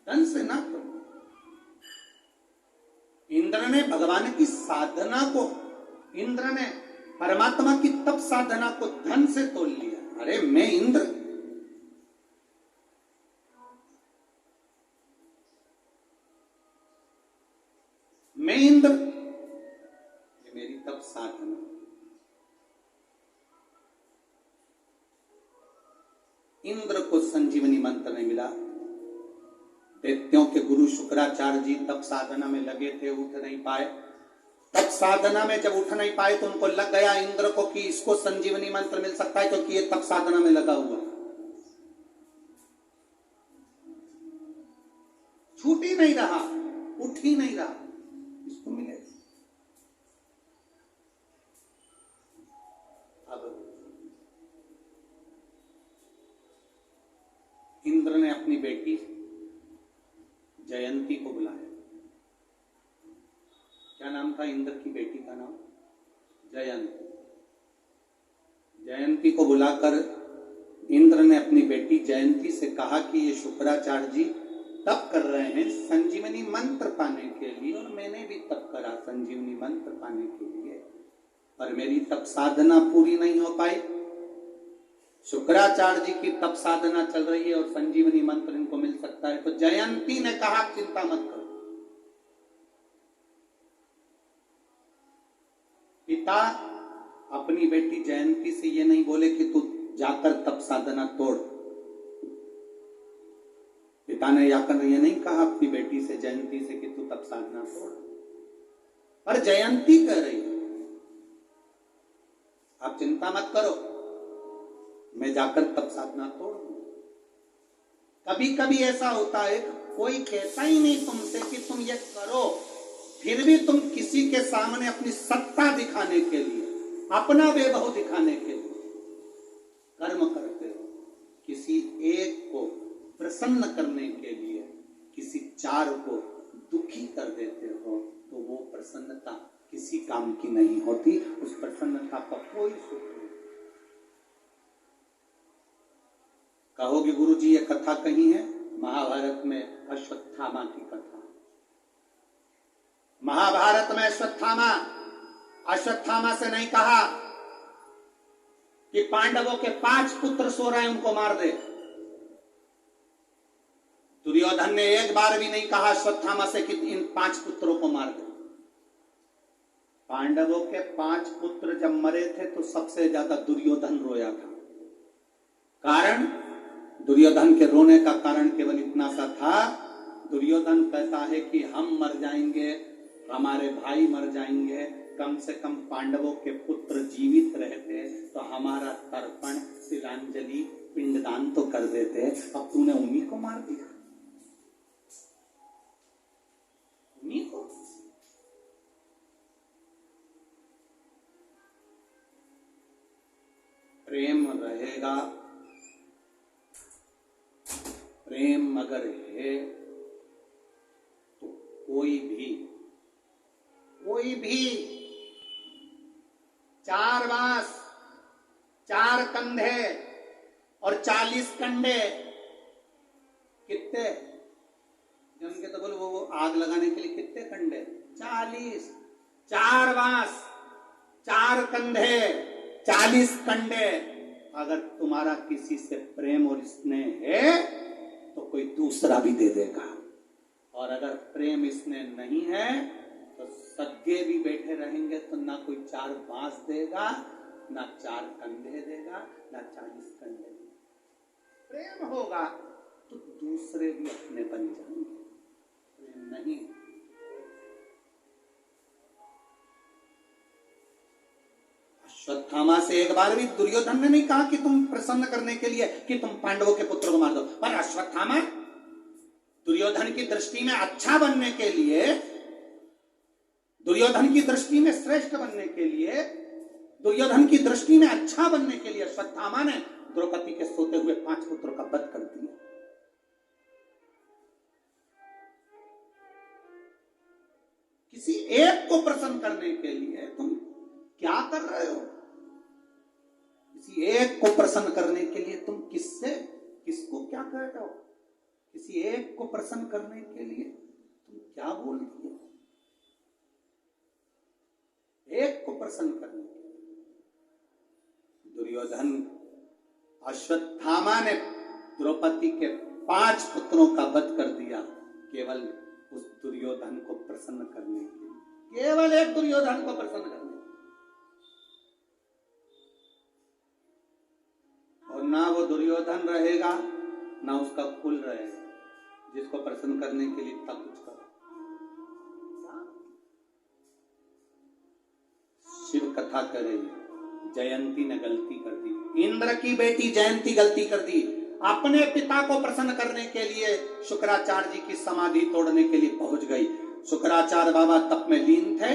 धन से ना तो। इंद्र ने भगवान की साधना को, इंद्र ने परमात्मा की तप साधना को धन से तोल लिया। अरे मैं इंद्र, मैं इंद्र, ये मेरी तप साधना। इंद्र को संजीवनी मंत्र नहीं मिला। दैत्यों के गुरु शुक्राचार्य जी तप साधना में लगे थे, उठ नहीं पाए। तप साधना में जब उठ नहीं पाए तो उनको लग गया इंद्र को कि इसको संजीवनी मंत्र मिल सकता है क्योंकि ये तप साधना में लगा हुआ, छूट ही नहीं रहा, उठ ही नहीं रहा, इसको मिले। अब इंद्र ने अपनी बेटी जयंती को बुलाया। क्या नाम था इंद्र की बेटी का नाम? जयंती। जयंती को बुलाकर इंद्र ने अपनी बेटी जयंती से कहा कि ये शुक्राचार्य जी तप कर रहे हैं संजीवनी मंत्र पाने के लिए, और मैंने भी तप करा संजीवनी मंत्र पाने के लिए, पर मेरी तप साधना पूरी नहीं हो पाई। शुक्राचार्य जी की तप साधना चल रही है और संजीवनी मंत्र इनको मिल सकता है। तो जयंती ने कहा चिंता मत करो। पिता अपनी बेटी जयंती से ये नहीं बोले कि तू जाकर तप साधना तोड़। पिता ने जाकर ये नहीं कहा अपनी बेटी से जयंती से कि तू तप साधना तोड़, पर जयंती कह रही है आप चिंता मत करो, मैं जाकर तप साधना तोड़ दूंगा। कभी कभी ऐसा होता है कोई कहता ही नहीं तुमसे कि तुम ये करो, फिर भी तुम किसी के सामने अपनी सत्ता दिखाने के लिए, अपना वैभव दिखाने के लिए कर्म करते हो। किसी एक को प्रसन्न करने के लिए किसी चार को दुखी कर देते हो, तो वो प्रसन्नता किसी काम की नहीं होती, उस प्रसन्नता का कोई सुख नहीं। कहोगे गुरुजी ये कथा कहीं है? महाभारत में अश्वत्थामा की कथा। महाभारत में अश्वत्थामा से नहीं कहा कि पांडवों के 5 पुत्र सो रहे हैं उनको मार दे। दुर्योधन ने एक बार भी नहीं कहा अश्वत्थामा से कि इन 5 पुत्रों को मार दे। पांडवों के 5 पुत्र जब मरे थे तो सबसे ज्यादा दुर्योधन रोया था। कारण, दुर्योधन के रोने का कारण केवल इतना सा था, दुर्योधन कहता है कि हम मर जाएंगे, हमारे भाई मर जाएंगे, कम से कम पांडवों के पुत्र जीवित रहते तो हमारा तर्पण, तिलांजलि, पिंडदान तो कर देते, अब तूने उन्हीं को मार दिया। उन्हीं को। प्रेम रहेगा, प्रेम अगर है तो कोई भी 4 बांस, 4 कंधे और 40 कंडे, कितने जन के तो बोले वो आग लगाने के लिए कितने कंडे? 40। 4 बांस, 4 कंधे, 40 कंडे। अगर तुम्हारा किसी से प्रेम और स्नेह है तो कोई दूसरा भी दे देगा, और अगर प्रेम स्नेह नहीं है तो सगे भी बैठे रहेंगे तो ना कोई 4 बांस देगा, ना 4 कंधे देगा, ना 40 कंधे देगा। प्रेम होगा तो दूसरे भी अपने बन जाएंगे। प्रेम नहीं, अश्वत्थामा से एक बार भी दुर्योधन ने नहीं कहा कि तुम प्रसन्न करने के लिए कि तुम पांडवों के पुत्र को मार दो, पर अश्वत्थामा दुर्योधन की दृष्टि में अच्छा बनने के लिए, दुर्योधन की दृष्टि में श्रेष्ठ बनने के लिए, दुर्योधन की दृष्टि में अच्छा बनने के लिए अश्वत्थामा ने द्रौपदी के सोते हुए 5 पुत्रों का वध कर दिया। किसी एक को प्रसन्न करने के लिए तुम क्या कर रहे हो? किसी एक को प्रसन्न करने के लिए तुम किसको क्या कर रहे हो? किसी एक को प्रसन्न करने के लिए तुम क्या बोल रहे हो? एक को प्रसन्न करने के लिए दुर्योधन, अश्वत्थामा ने द्रौपदी के 5 पुत्रों का वध कर दिया, केवल उस दुर्योधन को प्रसन्न करने के लिए, केवल एक दुर्योधन को प्रसन्न करने के लिए। और ना वो दुर्योधन रहेगा ना उसका कुल रहेगा, जिसको प्रसन्न करने के लिए इतना कुछ करो। शिव कथा करे, जयंती ने गलती कर दी, इंद्र की बेटी जयंती गलती कर दी। अपने पिता को प्रसन्न करने के लिए शुक्राचार्य जी की समाधि तोड़ने के लिए पहुंच गई। शुक्राचार्य बाबा तप में लीन थे,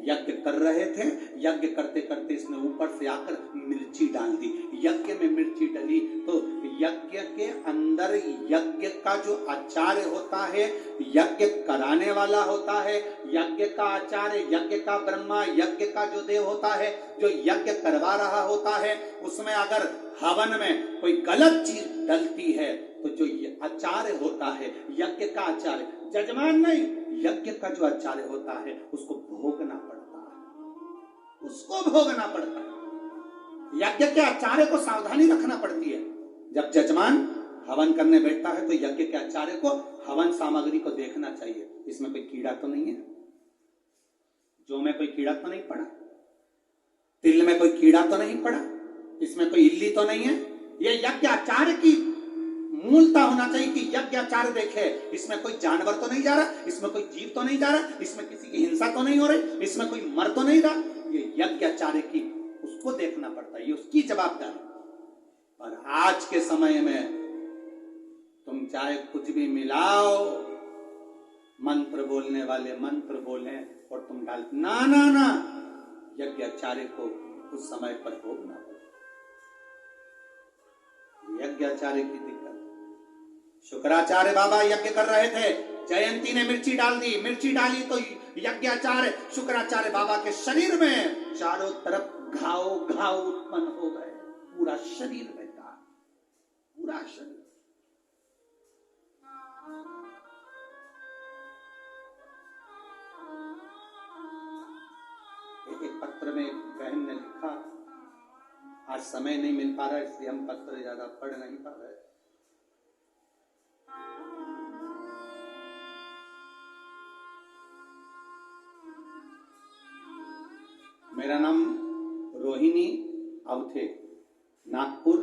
यज्ञ कर रहे थे। यज्ञ करते करते इसने ऊपर से आकर मिर्ची डाल दी। यज्ञ में मिर्ची डली तो यज्ञ के अंदर यज्ञ का जो आचार्य होता है, यज्ञ कराने वाला होता है, यज्ञ का आचार्य, यज्ञ का ब्रह्मा, यज्ञ का जो देव होता है, जो यज्ञ करवा रहा होता है, उसमें अगर हवन में कोई गलत चीज डलती है तो जो ये आचार्य होता है, यज्ञ का आचार्य, जजमान नहीं, यज्ञ का जो आचार्य होता है उसको भोगना पड़ता है, उसको भोगना पड़ता है। यज्ञ के आचार्य को सावधानी रखना पड़ती है। जब जजमान हवन करने बैठता है तो यज्ञ के आचार्य को हवन सामग्री को देखना चाहिए, इसमें कोई कीड़ा तो नहीं है, जो में कोई कीड़ा तो नहीं पड़ा, तिल में कोई कीड़ा तो नहीं पड़ा, इसमें कोई इल्ली तो नहीं है। ये यज्ञ आचार्य की मूलता होना चाहिए कि यज्ञ आचार्य देखे इसमें कोई जानवर तो नहीं जा रहा, इसमें कोई जीव तो नहीं जा रहा, इसमें किसी की हिंसा तो नहीं हो रही, इसमें कोई मर तो नहीं रहा। ये यज्ञ आचार्य की उसको देखना पड़ता है, ये उसकी जवाबदारी। और आज के समय में तुम चाहे कुछ भी मिलाओ, मंत्र बोलने वाले मंत्र बोले और तुम डाल, ना ना ना, यज्ञाचार्य को उस समय पर भोगना पड़े। यज्ञाचार्य की दिक्कत। शुक्राचार्य बाबा यज्ञ कर रहे थे, जयंती ने मिर्ची डाल दी, मिर्ची डाली तो यज्ञाचार्य शुक्राचार्य बाबा के शरीर में चारों तरफ घाव घाव उत्पन्न हो गए, पूरा शरीर में था, पूरा शरीर। एक पत्र में एक बहन ने लिखा, आज समय नहीं मिल पा रहा इसलिए हम पत्र ज्यादा पढ़ नहीं पा रहे। मेरा नाम रोहिणी अवथे, नागपुर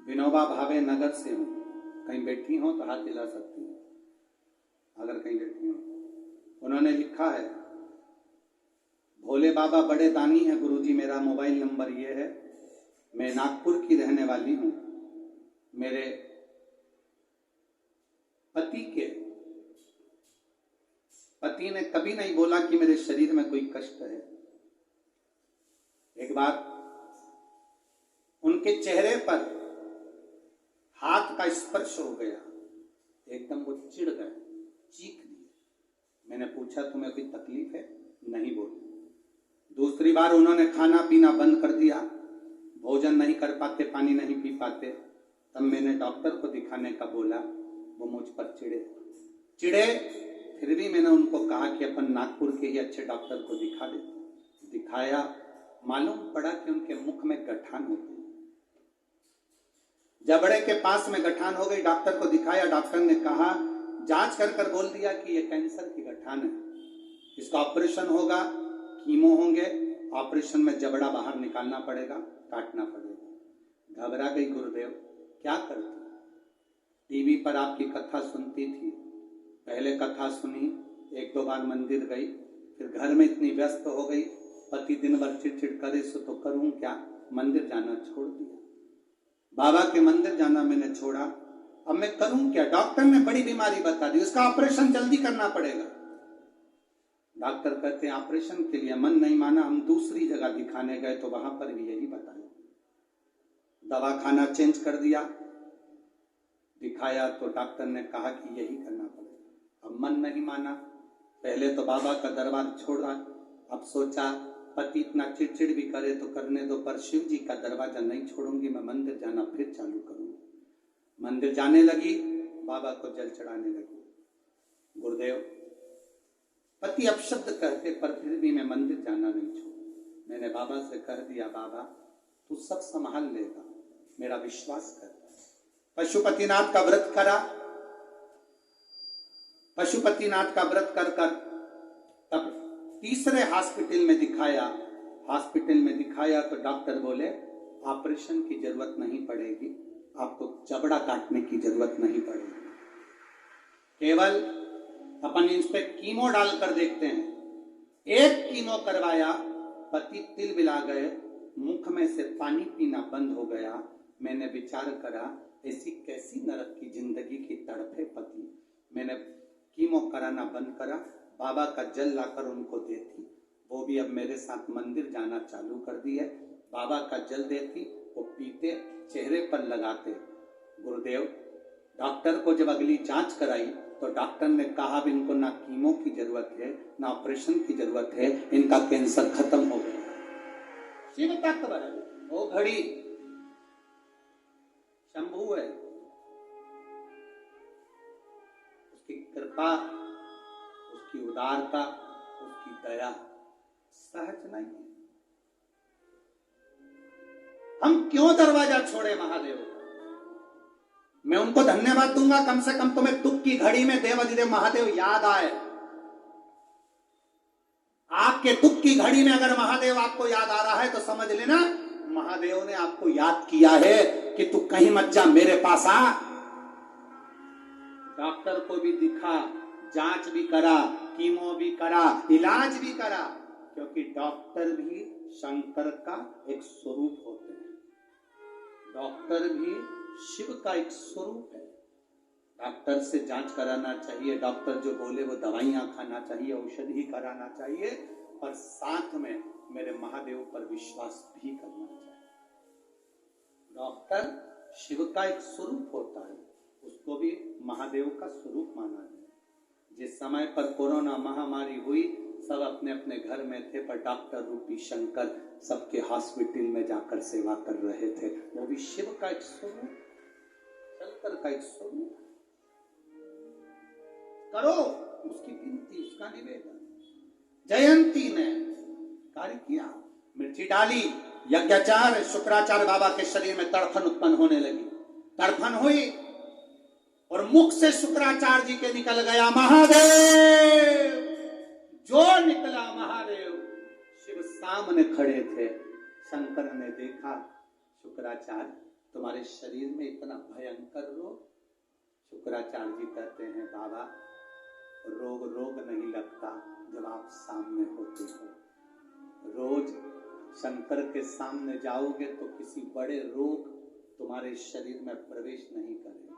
विनोबा भावे नगर से हूं। कहीं बैठी हो तो हाथ हिला सकती हूं अगर कहीं बैठी हो। उन्होंने लिखा है, भोले बाबा बड़े दानी है गुरुजी, मेरा मोबाइल नंबर ये है, मैं नागपुर की रहने वाली हूं। मेरे पति ने कभी नहीं बोला कि मेरे शरीर में कोई कष्ट है। एक बार उनके चेहरे पर हाथ का स्पर्श हो गया, एकदम वो चिढ़ गए, चीख दिए। मैंने पूछा तुम्हें कोई तकलीफ है? नहीं बोली। दूसरी बार उन्होंने खाना पीना बंद कर दिया, भोजन नहीं कर पाते, पानी नहीं पी पाते। तब मैंने डॉक्टर को दिखाने का बोला, वो मुझ पर चिढ़े। फिर भी मैंने उनको कहा कि अपन नागपुर के ही अच्छे डॉक्टर को दिखा देते। दिखाया, मालूम पड़ा कि उनके मुख में गठान हो गई, जबड़े के पास में गठान हो गई। डॉक्टर को दिखाया, डॉक्टर ने कहा, जांच कर बोल दिया कि ये कैंसर की गठान है, इसका ऑपरेशन होगा, कीमो होंगे, ऑपरेशन में जबड़ा बाहर निकालना पड़ेगा, काटना पड़ेगा। घबरा गई गुरुदेव, क्या करती? टीवी पर आपकी कथा सुनती थी, पहले कथा सुनी, एक दो बार मंदिर गई, फिर घर में इतनी व्यस्त हो गई, पति दिन भर चिड़चिड़ करे, सो तो करूं क्या, मंदिर जाना छोड़ दिया। बाबा के मंदिर जाना मैंने छोड़ा, अब मैं करूं क्या? डॉक्टर ने बड़ी बीमारी बता दी, उसका ऑपरेशन जल्दी करना पड़ेगा। डॉक्टर कहते हैं ऑपरेशन के लिए मन नहीं माना, हम दूसरी जगह दिखाने गए तो वहां पर भी यही बताया। दवा खाना चेंज कर दिया, दिखाया तो डॉक्टर ने कहा कि यही करना पड़ेगा। अब मन नहीं माना, पहले तो बाबा का दरबार छोड़ा, अब सोचा पति इतना चिड़चिड़ भी करे तो करने दो, पर शिव जी का दरवाजा नहीं छोड़ूंगी, मैं मंदिर जाना फिर चालू करूंगी। मंदिर जाने लगी, बाबा को जल चढ़ाने लगी। गुरुदेव, पति अपशब्द कहते पर फिर भी मैं मंदिर जाना नहीं छोड़। मैंने बाबा से कह दिया, बाबा तू सब संभाल लेगा, मेरा विश्वास कर। पशुपतिनाथ का व्रत करा, पशुपतिनाथ का व्रत कर तब तीसरे हॉस्पिटल में दिखाया तो डॉक्टर बोले ऑपरेशन की जरूरत नहीं पड़ेगी, आपको जबड़ा काटने की जरूरत नहीं पड़ेगी, केवल अपन इस पे कीमो डालकर देखते हैं। एक कीमो करवाया, पति तिल बिला गए, मुख में से पानी पीना बंद हो गया। मैंने विचार करा, ऐसी कैसी नरक की जिंदगी की तड़फे पति। मैंने कीमो कराना बंद करा, बाबा का जल लाकर उनको देती, वो भी अब मेरे साथ मंदिर जाना चालू कर दी है। बाबा का जल देती, वो पीते, चेहरे पर लगाते। गुरुदेव, डॉक्टर को जब अगली जांच कराई तो डॉक्टर ने कहा भी इनको ना कीमो की जरूरत है ना ऑपरेशन की जरूरत है, इनका कैंसर खत्म हो गया। शिव तत्व वो घड़ी कृपा, उसकी उदारता, उसकी दया सहज नहीं है। हम क्यों दरवाजा छोड़े महादेव का? मैं उनको धन्यवाद दूंगा, कम से कम तुम्हें दुख की घड़ी में देवाधिदेव महादेव याद आए। आपके दुख की घड़ी में अगर महादेव आपको याद आ रहा है तो समझ लेना महादेव ने आपको याद किया है कि तू कहीं मत जा, मेरे पास आ। डॉक्टर को भी दिखा, जांच भी करा, कीमो भी करा, इलाज भी करा, क्योंकि डॉक्टर भी शंकर का एक स्वरूप होते हैं। डॉक्टर भी शिव का एक स्वरूप है। डॉक्टर से जांच कराना चाहिए, डॉक्टर जो बोले वो दवाइयां खाना चाहिए, औषधि कराना चाहिए, और साथ में मेरे महादेव पर विश्वास भी करना चाहिए। डॉक्टर शिव का एक स्वरूप होता है, उसको भी महादेव का स्वरूप माना गया। जिस समय पर कोरोना महामारी हुई, सब अपने अपने घर में थे, पर डॉक्टर रूपी शंकर सबके हॉस्पिटल में जाकर सेवा कर रहे थे। वो भी शिव का एक स्वरूप, शंकर का एक स्वरूप। करो उसकी विनती, उसका निवेदन। जयंती ने कार्य किया, मिर्ची डाली, यज्ञाचार्य शुक्राचार्य बाबा के शरीर में तड़फन उत्पन्न होने लगी। तड़फन हुई और मुख से शुक्राचार्य जी के निकल गया महादेव। जो निकला महादेव, शिव सामने खड़े थे। शंकर ने देखा, शुक्राचार्य तुम्हारे शरीर में इतना भयंकर रोग। शुक्राचार्य जी कहते हैं बाबा, रोग नहीं लगता जब आप सामने होते हो। रोज शंकर के सामने जाओगे तो किसी बड़े रोग तुम्हारे शरीर में प्रवेश नहीं करेगा।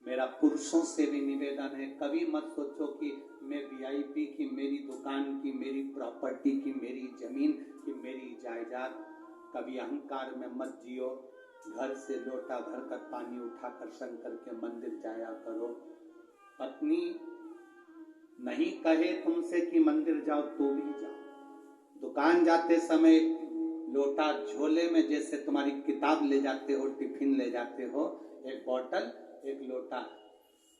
मेरा पुरुषों से भी निवेदन है, कभी मत सोचो कि मैं वीआईपी की, मेरी दुकान की, मेरी प्रॉपर्टी की, मेरी जमीन की, मेरी जायदाद। कभी अहंकार में मत जियो। घर से लोटा भरकर पानी उठाकर शंकर के मंदिर जाया करो। पत्नी नहीं कहे तुमसे कि मंदिर जाओ तो भी जाओ। दुकान जाते समय लोटा झोले में, जैसे तुम्हारी किताब ले जाते हो, टिफिन ले जाते हो, एक बोतल एक लोटा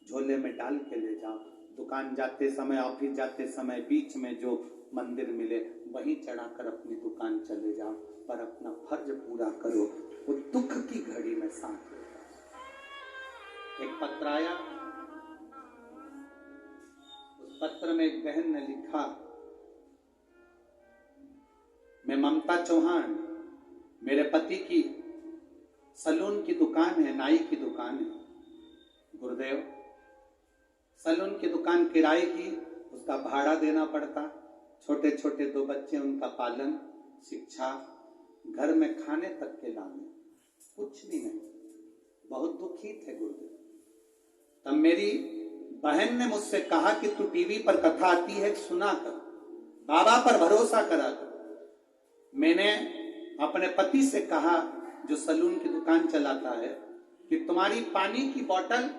झोले में डाल के ले जाओ। दुकान जाते समय, ऑफिस जाते समय, बीच में जो मंदिर मिले वहीं चढ़ाकर अपनी दुकान चले जाओ, पर अपना फर्ज पूरा करो। वो दुख की घड़ी में साथ होगा। एक पत्र आया, उस पत्र में एक बहन ने लिखा, मैं ममता चौहान, मेरे पति की सलून की दुकान है, नाई की दुकान है। गुरुदेव, सलून की दुकान किराए की, उसका भाड़ा देना पड़ता, छोटे छोटे 2 बच्चे, उनका पालन, शिक्षा, घर में खाने तक के लाने, कुछ भी नहीं। बहुत दुखी थे गुरुदेव। तब मेरी बहन ने मुझसे कहा कि तू टीवी पर कथा आती है, सुना कर, बाबा पर भरोसा करा कर। मैंने अपने पति से कहा, जो सलून की दुकान चलाता है, कि तुम्हारी पानी की बोतल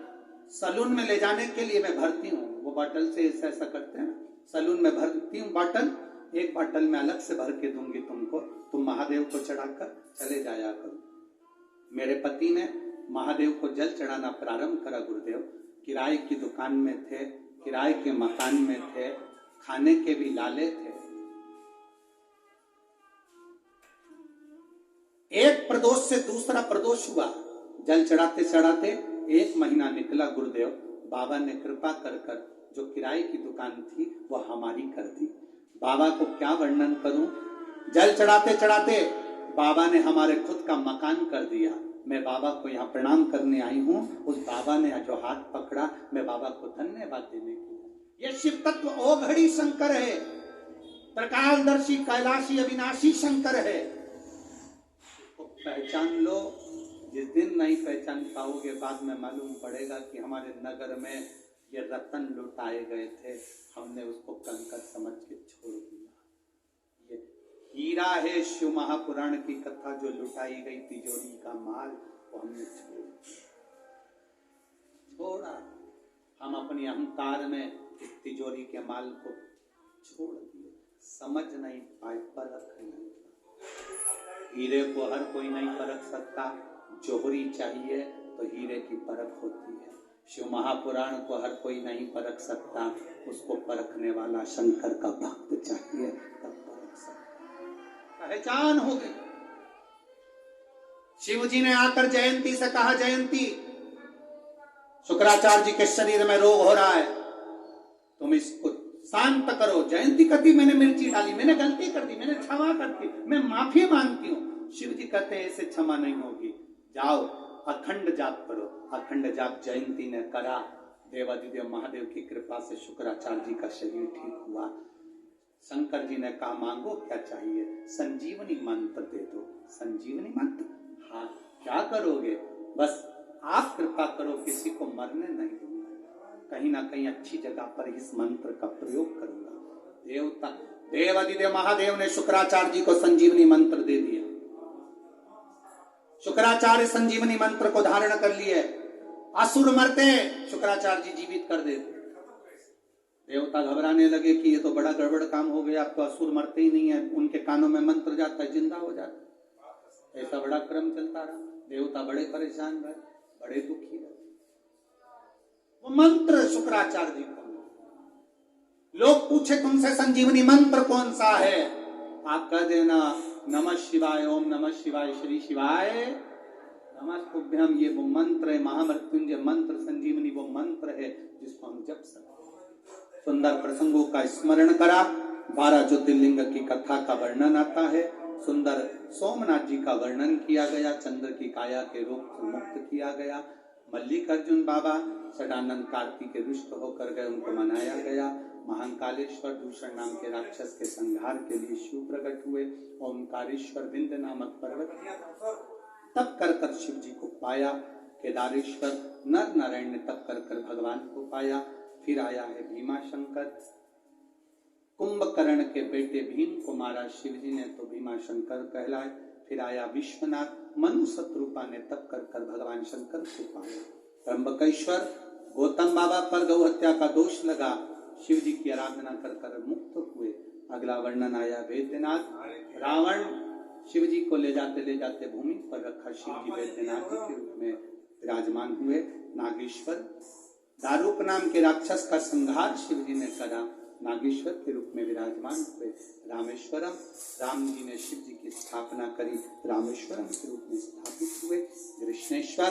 सलून में ले जाने के लिए मैं भरती हूँ। वो बोतल से ऐसा करते हैं, सलून में भरती हूँ बोतल, एक बोतल में अलग से भर के दूंगी तुमको, तुम महादेव को चढ़ाकर चले जाया करो। मेरे पति ने महादेव को जल चढ़ाना प्रारंभ करा। गुरुदेव, किराए की दुकान में थे, किराए के मकान में थे, खाने के भी लाले थे। एक प्रदोष से दूसरा प्रदोष हुआ। जल चढ़ाते चढ़ाते 1 महीना निकला। गुरुदेव, बाबा ने कृपा कर कर जो किराए की दुकान थी वो हमारी कर दी। बाबा को क्या वर्णन करूं, जल चढ़ाते चढ़ाते बाबा ने हमारे खुद का मकान कर दिया। मैं बाबा को यहाँ प्रणाम करने आई हूँ। उस बाबा ने जो हाथ पकड़ा, मैं बाबा को धन्यवाद देने के लिए। ये शिव तत्व ओघड़ी शंकर है, त्रिकालदर्शी कैलाशी अविनाशी शंकर है। इसको पहचान लो। जिस दिन नहीं पहचान पाओगे, बाद में मालूम पड़ेगा कि हमारे नगर में ये रतन लुटाए गए थे, हमने उसको कंकर समझ के छोड़ दिया। ये हीरा है शिव महापुराण की कथा, जो लुटाई गई तिजोरी का माल, वो हमने छोड़ा। हम अपनी अहंकार में इस तिजोरी के माल को छोड़ दिए, समझ नहीं पाए, परख नहीं पाए। हीरे को हर कोई नहीं परख सकता, जोहरी चाहिए तो हीरे की परख होती है। शिव महापुराण को हर कोई नहीं परख सकता, उसको परखने वाला शंकर का भक्त चाहिए, तब परख सकता। पहचान हो गई। शिव जी ने आकर जयंती से कहा, जयंती शुक्राचार्य जी के शरीर में रोग हो रहा है, तुम इसको शांत करो। जयंती कहती मैंने मिर्ची डाली, मैंने गलती कर दी, मैंने क्षमा कर दी, मैं माफी मांगती हूँ। शिव जी कहते हैं ऐसे क्षमा नहीं होगी, जाओ अखंड जाप करो। अखंड जाप जयंती ने करा, देवादिदेव महादेव की कृपा से शुक्राचार्य जी का शरीर ठीक हुआ। शंकर जी ने कहा मांगो क्या चाहिए, संजीवनी मंत्र दे दो। संजीवनी मंत्र, हाँ क्या करोगे, बस आप कृपा करो, किसी को मरने नहीं दूंगा, कहीं ना कहीं अच्छी जगह पर इस मंत्र का प्रयोग करूंगा। देवता देवादिदेव महादेव ने शुक्राचार्य जी को संजीवनी मंत्र दे दिया। शुक्राचार्य संजीवनी मंत्र को धारण कर लिए, असुर मरते शुक्राचार्य जी जीवित कर देते। देवता घबराने लगे कि ये तो बड़ा गड़बड़ काम हो गया, अब तो असुर मरते ही नहीं है, उनके कानों में मंत्र जाता है, जिंदा हो जाता। ऐसा बड़ा क्रम चलता रहा। देवता बड़े परेशान रहे, बड़े दुखी रहे। वो मंत्र शुक्राचार्य जी को, लोग पूछे तुमसे संजीवनी मंत्र कौन सा है, आप कह देना नमः शिवाय, ओम नमः शिवाय, श्री शिवाय नमस्तुभ्यम। ये वो मंत्र है, महामृत्युंजय मंत्र, संजीवनी वो मंत्र है जिसको हम जप सकते। सुंदर प्रसंगों का स्मरण करा, 12 ज्योतिर्लिंग की कथा का वर्णन आता है। सुंदर सोमनाथ जी का वर्णन किया गया, चंद्र की काया के रोग से मुक्त किया गया। मल्लिकार्जुन बाबा सदानंद कार्तिक के रुष्ट होकर गए, उनको मनाया गया। महाकालेश्वर दूषण नाम के राक्षस के संहार के लिए शिव प्रकट हुए। ओंकारेश्वर विंध्य नामक पर्वत तप कर कर शिव जी को पाया। केदारेश्वर नर नारायण ने तप कर कर भगवान को पाया। फिर आया है भीमाशंकर, कुंभकर्ण के बेटे भीम को मारा शिव जी ने, तो भीमाशंकर कहलाए। फिर आया विश्वनाथ, मनु शत्रुपा ने तप कर कर भगवान शंकर को पाया। त्र्यंबकेश्वर, गौतम बाबा पर गौ हत्या का दोष लगा, शिव जी की आराधना कर कर मुक्त हुए। अगला वर्णन आया वैद्यनाथ, रावण शिव जी को ले जाते भूमि पर रखा, शिव जी वैद्यनाथ के रूप में विराजमान हुए। नागेश्वर, दारूक नाम के राक्षस का संहार शिव जी ने करा, नागेश्वर के रूप में विराजमान हुए। रामेश्वरम, राम जी ने शिव जी की स्थापना करी, रामेश्वरम के रूप में स्थापित हुए। कृष्णेश्वर,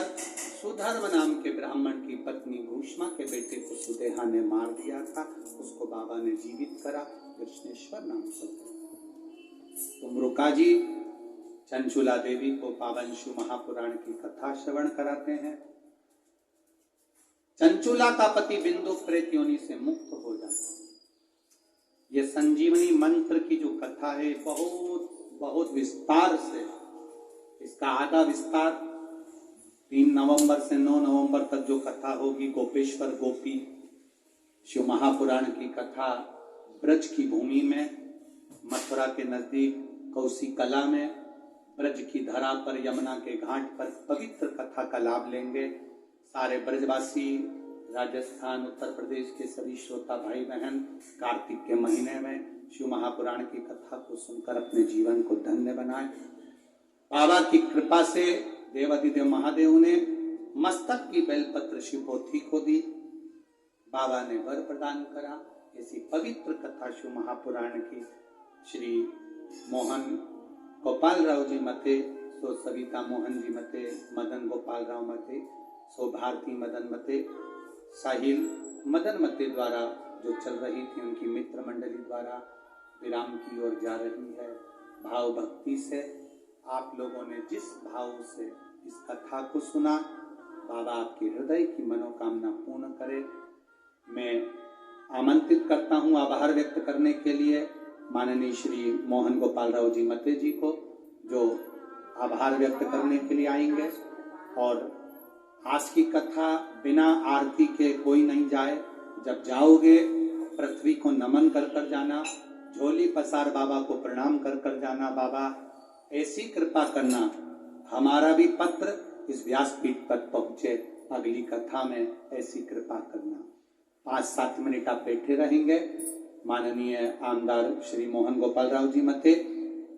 सुधर्म नाम के ब्राह्मण की पत्नी भूष्मा के बेटे को सुदेहा ने मार दिया था, उसको बाबा ने जीवित करा, कृष्णेश्वर नाम से। तुमरुका जी चंचुला देवी को पावन शिव महापुराण की कथा श्रवण कराते हैं। चंचुला का पति बिंदु प्रेत योनि से मुक्त हो जाता। ये संजीवनी मंत्र की जो कथा है बहुत बहुत विस्तार से, इसका आधा विस्तार 3 नवंबर से 9 नवंबर तक जो कथा होगी, गोपेश्वर गोपी शिव महापुराण की कथा ब्रज की भूमि में, मथुरा के नजदीक कौसी कला में, ब्रज की धरा पर यमुना के घाट पर पवित्र कथा का लाभ लेंगे। सारे ब्रजवासी, राजस्थान, उत्तर प्रदेश के सभी श्रोता भाई बहन कार्तिक के महीने में शिव महापुराण की कथा को सुनकर अपने जीवन को धन्य बनाएं। बाबा की कृपा से देवादिदेव महादेव ने मस्तक की बेलपत्र शिव को ठीक हो दी, बाबा ने वर प्रदान करा। ऐसी पवित्र कथा शिव महापुराण की श्री मोहन गोपाल राव जी मते, सो सविता मोहन जी मते, मदन गोपाल राव मते, सो भारती मदन मते, साहिल मदन मते द्वारा जो चल रही थी, उनकी मित्र मंडली द्वारा विराम की ओर जा रही है। भाव भक्ति से आप लोगों ने जिस भाव से इस कथा को सुना, बाबा आपके हृदय की मनोकामना पूर्ण करे। मैं आमंत्रित करता हूँ आभार व्यक्त करने के लिए माननीय श्री मोहन गोपाल राव जी मते जी को, जो आभार व्यक्त करने के लिए आएंगे। और आज की कथा बिना आरती के कोई नहीं जाए, जब जाओगे पृथ्वी को नमन कर कर जाना, झोली पसार बाबा को प्रणाम कर कर जाना। बाबा ऐसी कृपा करना हमारा भी पत्र इस व्यासपीठ पर पहुंचे, अगली कथा में ऐसी कृपा करना। 5-7 मिनट आप बैठे रहेंगे। माननीय आमदार श्री मोहन गोपाल राव जी मते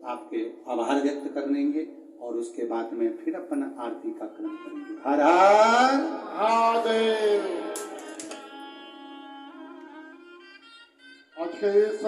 आपके आभार व्यक्त करेंगे और उसके बाद में फिर अपन आरती का क्रम करेंगे। हर हर महादेव। आज के इस